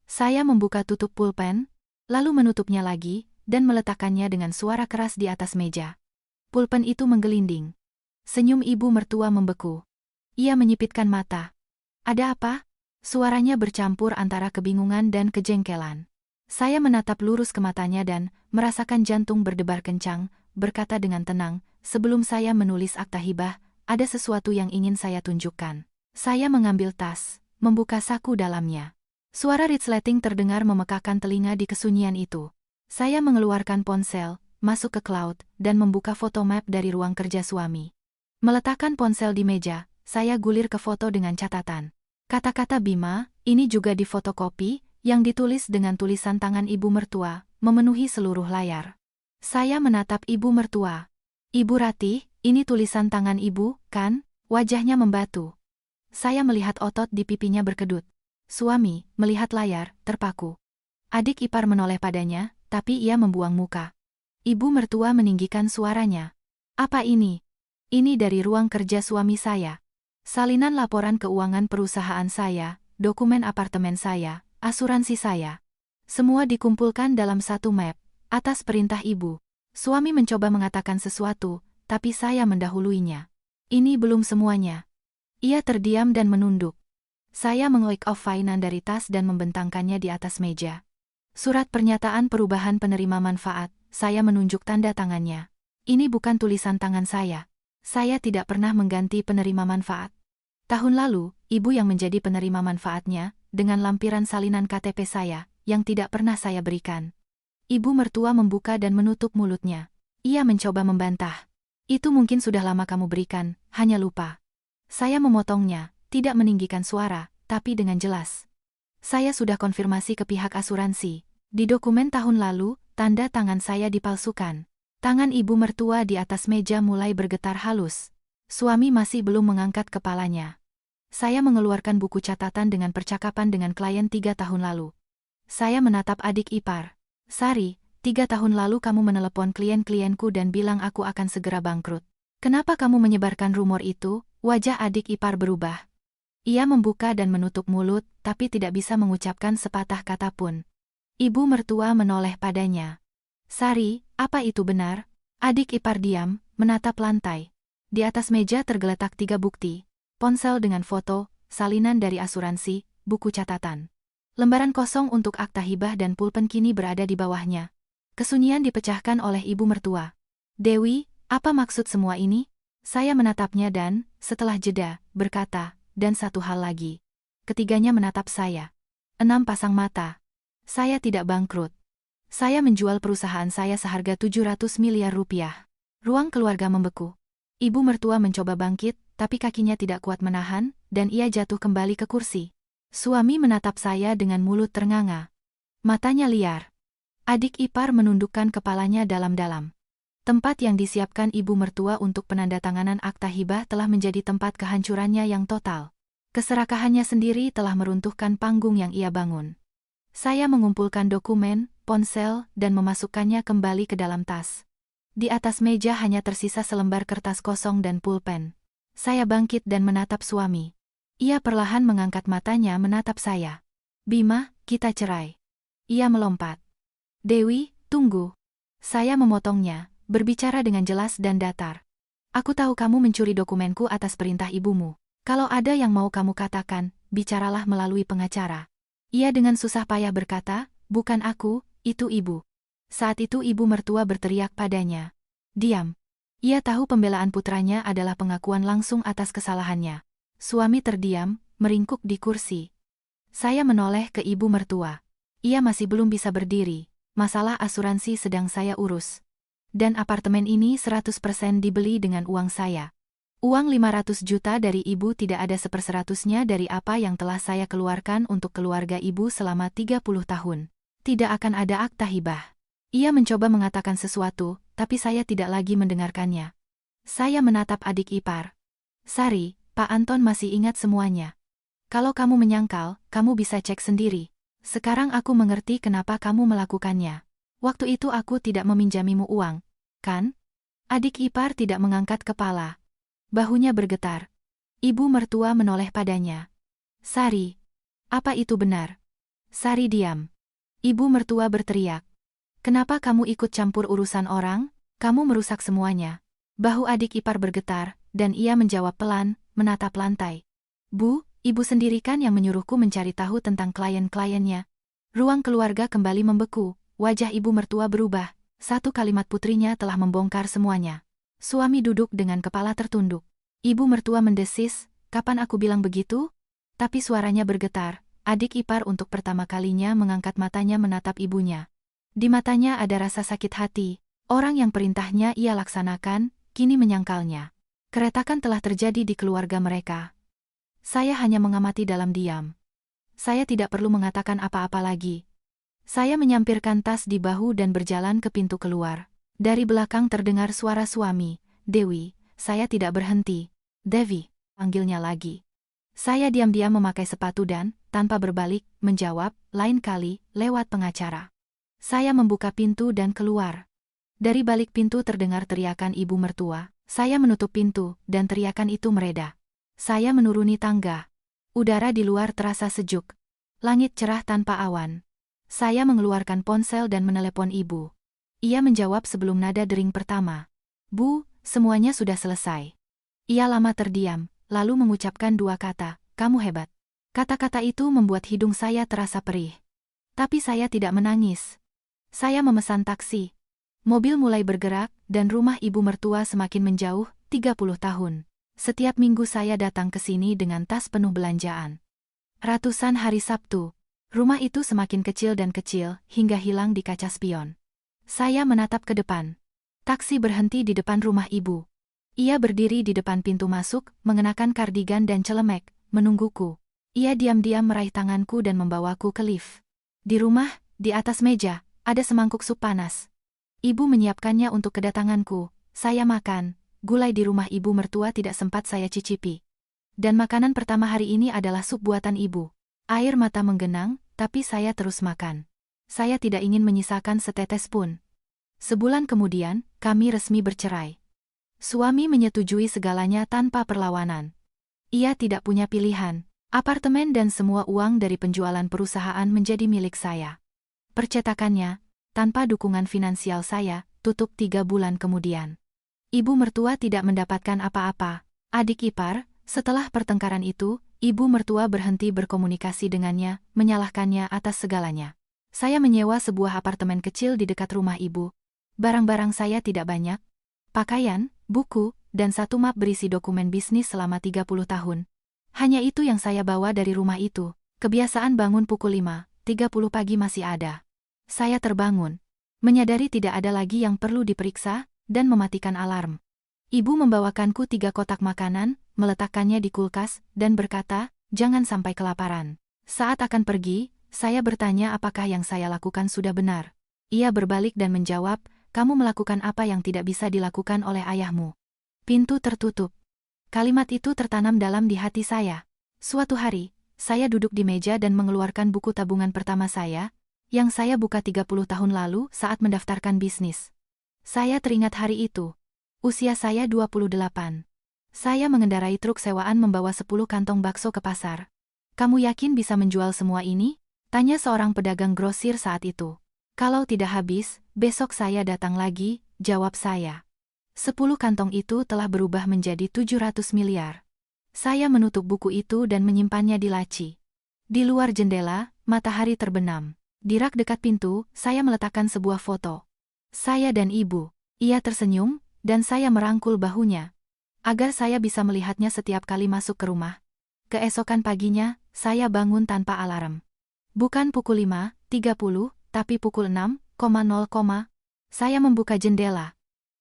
Saya membuka tutup pulpen, lalu menutupnya lagi, dan meletakkannya dengan suara keras di atas meja. Pulpen itu menggelinding. Senyum ibu mertua membeku. Ia menyipitkan mata. Ada apa? Suaranya bercampur antara kebingungan dan kejengkelan. Saya menatap lurus ke matanya dan merasakan jantung berdebar kencang, berkata dengan tenang, sebelum saya menulis akta hibah, ada sesuatu yang ingin saya tunjukkan. Saya mengambil tas, membuka saku dalamnya. Suara resleting terdengar memekakkan telinga di kesunyian itu. Saya mengeluarkan ponsel, masuk ke cloud, dan membuka foto map dari ruang kerja suami. Meletakkan ponsel di meja, saya gulir ke foto dengan catatan. Kata-kata Bima, ini juga difotokopi, yang ditulis dengan tulisan tangan ibu mertua, memenuhi seluruh layar. Saya menatap ibu mertua. Ibu Ratih, ini tulisan tangan ibu, kan? Wajahnya membatu. Saya melihat otot di pipinya berkedut. Suami, melihat layar, terpaku. Adik ipar menoleh padanya, tapi ia membuang muka. Ibu mertua meninggikan suaranya. Apa ini? Ini dari ruang kerja suami saya. Salinan laporan keuangan perusahaan saya, dokumen apartemen saya, asuransi saya. Semua dikumpulkan dalam satu map, atas perintah ibu. Suami mencoba mengatakan sesuatu, tapi saya mendahuluinya. Ini belum semuanya. Ia terdiam dan menunduk. Saya meng-click off fainan dari tas dan membentangkannya di atas meja. Surat pernyataan perubahan penerima manfaat, saya menunjuk tanda tangannya. Ini bukan tulisan tangan saya. Saya tidak pernah mengganti penerima manfaat. Tahun lalu, ibu yang menjadi penerima manfaatnya, dengan lampiran salinan KTP saya, yang tidak pernah saya berikan. Ibu mertua membuka dan menutup mulutnya. Ia mencoba membantah. Itu mungkin sudah lama kamu berikan, hanya lupa. Saya memotongnya, tidak meninggikan suara, tapi dengan jelas. Saya sudah konfirmasi ke pihak asuransi. Di dokumen tahun lalu, tanda tangan saya dipalsukan. Tangan ibu mertua di atas meja mulai bergetar halus. Suami masih belum mengangkat kepalanya. Saya mengeluarkan buku catatan dengan percakapan dengan klien 3 tahun lalu. Saya menatap adik ipar. Sari, 3 tahun lalu kamu menelepon klien-klienku dan bilang aku akan segera bangkrut. Kenapa kamu menyebarkan rumor itu? Wajah adik ipar berubah. Ia membuka dan menutup mulut, tapi tidak bisa mengucapkan sepatah kata pun. Ibu mertua menoleh padanya. Sari, apa itu benar? Adik ipar diam, menatap lantai. Di atas meja tergeletak 3 bukti. Ponsel dengan foto, salinan dari asuransi, buku catatan. Lembaran kosong untuk akta hibah dan pulpen kini berada di bawahnya. Kesunyian dipecahkan oleh ibu mertua. Dewi, apa maksud semua ini? Saya menatapnya dan, setelah jeda, berkata, dan satu hal lagi. Ketiganya menatap saya. 6 pasang mata. Saya tidak bangkrut. Saya menjual perusahaan saya seharga 700 miliar rupiah. Ruang keluarga membeku. Ibu mertua mencoba bangkit, tapi kakinya tidak kuat menahan, dan ia jatuh kembali ke kursi. Suami menatap saya dengan mulut ternganga. Matanya liar. Adik ipar menundukkan kepalanya dalam-dalam. Tempat yang disiapkan ibu mertua untuk penandatanganan akta hibah telah menjadi tempat kehancurannya yang total. Keserakahannya sendiri telah meruntuhkan panggung yang ia bangun. Saya mengumpulkan dokumen, ponsel, dan memasukkannya kembali ke dalam tas. Di atas meja hanya tersisa selembar kertas kosong dan pulpen. Saya bangkit dan menatap suami. Ia perlahan mengangkat matanya menatap saya. Bima, kita cerai. Ia melompat. Dewi, tunggu. Saya memotongnya. Berbicara dengan jelas dan datar. Aku tahu kamu mencuri dokumenku atas perintah ibumu. Kalau ada yang mau kamu katakan, bicaralah melalui pengacara. Ia dengan susah payah berkata, bukan aku, itu ibu. Saat itu ibu mertua berteriak padanya. Diam. Ia tahu pembelaan putranya adalah pengakuan langsung atas kesalahannya. Suami terdiam, meringkuk di kursi. Saya menoleh ke ibu mertua. Ia masih belum bisa berdiri. Masalah asuransi sedang saya urus. Dan apartemen ini 100% dibeli dengan uang saya. Uang 500 juta dari ibu tidak ada 1/100-nya dari apa yang telah saya keluarkan untuk keluarga ibu selama 30 tahun. Tidak akan ada akta hibah. Ia mencoba mengatakan sesuatu, tapi saya tidak lagi mendengarkannya. Saya menatap adik ipar. Sari, Pak Anton masih ingat semuanya. Kalau kamu menyangkal, kamu bisa cek sendiri. Sekarang aku mengerti kenapa kamu melakukannya. Waktu itu aku tidak meminjamimu uang, kan? Adik ipar tidak mengangkat kepala. Bahunya bergetar. Ibu mertua menoleh padanya. Sari, apa itu benar? Sari diam. Ibu mertua berteriak. Kenapa kamu ikut campur urusan orang? Kamu merusak semuanya. Bahu adik ipar bergetar, dan ia menjawab pelan, menatap lantai. Bu, ibu sendiri kan yang menyuruhku mencari tahu tentang klien-kliennya. Ruang keluarga kembali membeku, wajah ibu mertua berubah. Satu kalimat putrinya telah membongkar semuanya. Suami duduk dengan kepala tertunduk. Ibu mertua mendesis, kapan aku bilang begitu? Tapi suaranya bergetar. Adik ipar untuk pertama kalinya mengangkat matanya menatap ibunya. Di matanya ada rasa sakit hati. Orang yang perintahnya ia laksanakan, kini menyangkalnya. Keretakan telah terjadi di keluarga mereka. Saya hanya mengamati dalam diam. Saya tidak perlu mengatakan apa-apa lagi. Saya menyampirkan tas di bahu dan berjalan ke pintu keluar. Dari belakang terdengar suara suami, Dewi, saya tidak berhenti. Devi, panggilnya lagi. Saya diam-diam memakai sepatu dan, tanpa berbalik, menjawab, lain kali, lewat pengacara. Saya membuka pintu dan keluar. Dari balik pintu terdengar teriakan ibu mertua. Saya menutup pintu, dan teriakan itu mereda. Saya menuruni tangga. Udara di luar terasa sejuk. Langit cerah tanpa awan. Saya mengeluarkan ponsel dan menelepon ibu. Ia menjawab sebelum nada dering pertama. Bu, semuanya sudah selesai. Ia lama terdiam, lalu mengucapkan dua kata, kamu hebat. Kata-kata itu membuat hidung saya terasa perih. Tapi saya tidak menangis. Saya memesan taksi. Mobil mulai bergerak, dan rumah ibu mertua semakin menjauh, 30 tahun. Setiap minggu saya datang ke sini dengan tas penuh belanjaan. Ratusan hari Sabtu. Rumah itu semakin kecil dan kecil, hingga hilang di kaca spion. Saya menatap ke depan. Taksi berhenti di depan rumah ibu. Ia berdiri di depan pintu masuk, mengenakan kardigan dan celemek, menungguku. Ia diam-diam meraih tanganku dan membawaku ke lift. Di rumah, di atas meja, ada semangkuk sup panas. Ibu menyiapkannya untuk kedatanganku. Saya makan. Gulai di rumah ibu mertua tidak sempat saya cicipi. Dan makanan pertama hari ini adalah sup buatan ibu. Air mata menggenang, tapi saya terus makan. Saya tidak ingin menyisakan setetes pun. Sebulan kemudian, kami resmi bercerai. Suami menyetujui segalanya tanpa perlawanan. Ia tidak punya pilihan. Apartemen dan semua uang dari penjualan perusahaan menjadi milik saya. Percetakannya, tanpa dukungan finansial saya, tutup 3 bulan kemudian. Ibu mertua tidak mendapatkan apa-apa. Adik ipar, setelah pertengkaran itu, ibu mertua berhenti berkomunikasi dengannya, menyalahkannya atas segalanya. Saya menyewa sebuah apartemen kecil di dekat rumah ibu. Barang-barang saya tidak banyak. Pakaian, buku, dan satu map berisi dokumen bisnis selama 30 tahun. Hanya itu yang saya bawa dari rumah itu. Kebiasaan bangun pukul 5:30 pagi masih ada. Saya terbangun. Menyadari tidak ada lagi yang perlu diperiksa, dan mematikan alarm. Ibu membawakanku 3 kotak makanan, meletakkannya di kulkas, dan berkata, jangan sampai kelaparan. Saat akan pergi, saya bertanya apakah yang saya lakukan sudah benar. Ia berbalik dan menjawab, kamu melakukan apa yang tidak bisa dilakukan oleh ayahmu. Pintu tertutup. Kalimat itu tertanam dalam di hati saya. Suatu hari, saya duduk di meja dan mengeluarkan buku tabungan pertama saya, yang saya buka 30 tahun lalu saat mendaftarkan bisnis. Saya teringat hari itu. Usia saya 28. Saya mengendarai truk sewaan membawa 10 kantong bakso ke pasar. Kamu yakin bisa menjual semua ini? Tanya seorang pedagang grosir saat itu. Kalau tidak habis, besok saya datang lagi, jawab saya. 10 kantong itu telah berubah menjadi 700 miliar. Saya menutup buku itu dan menyimpannya di laci. Di luar jendela, matahari terbenam. Di rak dekat pintu, saya meletakkan sebuah foto. Saya dan ibu. Ia tersenyum, dan saya merangkul bahunya. Agar saya bisa melihatnya setiap kali masuk ke rumah. Keesokan paginya, saya bangun tanpa alarm. Bukan pukul 5:30, tapi pukul 6:00. Saya membuka jendela.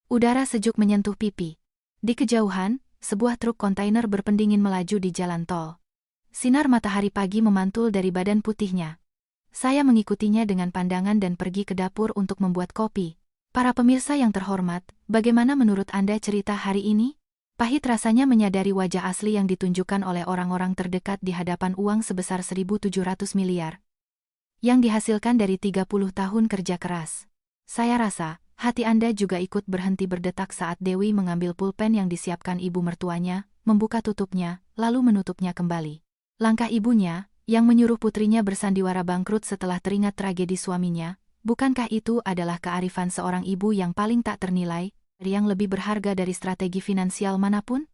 Udara sejuk menyentuh pipi. Di kejauhan, sebuah truk kontainer berpendingin melaju di jalan tol. Sinar matahari pagi memantul dari badan putihnya. Saya mengikutinya dengan pandangan dan pergi ke dapur untuk membuat kopi. Para pemirsa yang terhormat, bagaimana menurut Anda cerita hari ini? Pahit rasanya menyadari wajah asli yang ditunjukkan oleh orang-orang terdekat di hadapan uang sebesar 1.700 miliar. Yang dihasilkan dari 30 tahun kerja keras. Saya rasa, hati Anda juga ikut berhenti berdetak saat Dewi mengambil pulpen yang disiapkan ibu mertuanya, membuka tutupnya, lalu menutupnya kembali. Langkah ibunya, yang menyuruh putrinya bersandiwara bangkrut setelah teringat tragedi suaminya, bukankah itu adalah kearifan seorang ibu yang paling tak ternilai, yang lebih berharga dari strategi finansial manapun?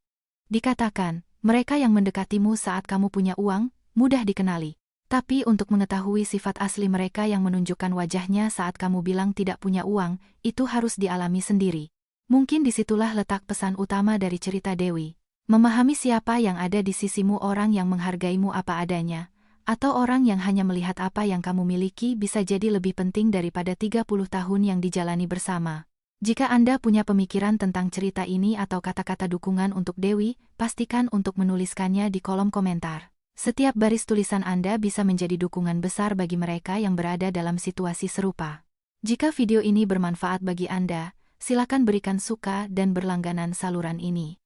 Dikatakan, mereka yang mendekatimu saat kamu punya uang, mudah dikenali. Tapi untuk mengetahui sifat asli mereka yang menunjukkan wajahnya saat kamu bilang tidak punya uang, itu harus dialami sendiri. Mungkin disitulah letak pesan utama dari cerita Dewi. Memahami siapa yang ada di sisimu, orang yang menghargaimu apa adanya, atau orang yang hanya melihat apa yang kamu miliki, bisa jadi lebih penting daripada 30 tahun yang dijalani bersama. Jika Anda punya pemikiran tentang cerita ini atau kata-kata dukungan untuk Dewi, pastikan untuk menuliskannya di kolom komentar. Setiap baris tulisan Anda bisa menjadi dukungan besar bagi mereka yang berada dalam situasi serupa. Jika video ini bermanfaat bagi Anda, silakan berikan suka dan berlangganan saluran ini.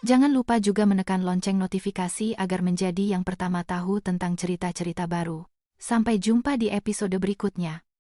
Jangan lupa juga menekan lonceng notifikasi agar menjadi yang pertama tahu tentang cerita-cerita baru. Sampai jumpa di episode berikutnya.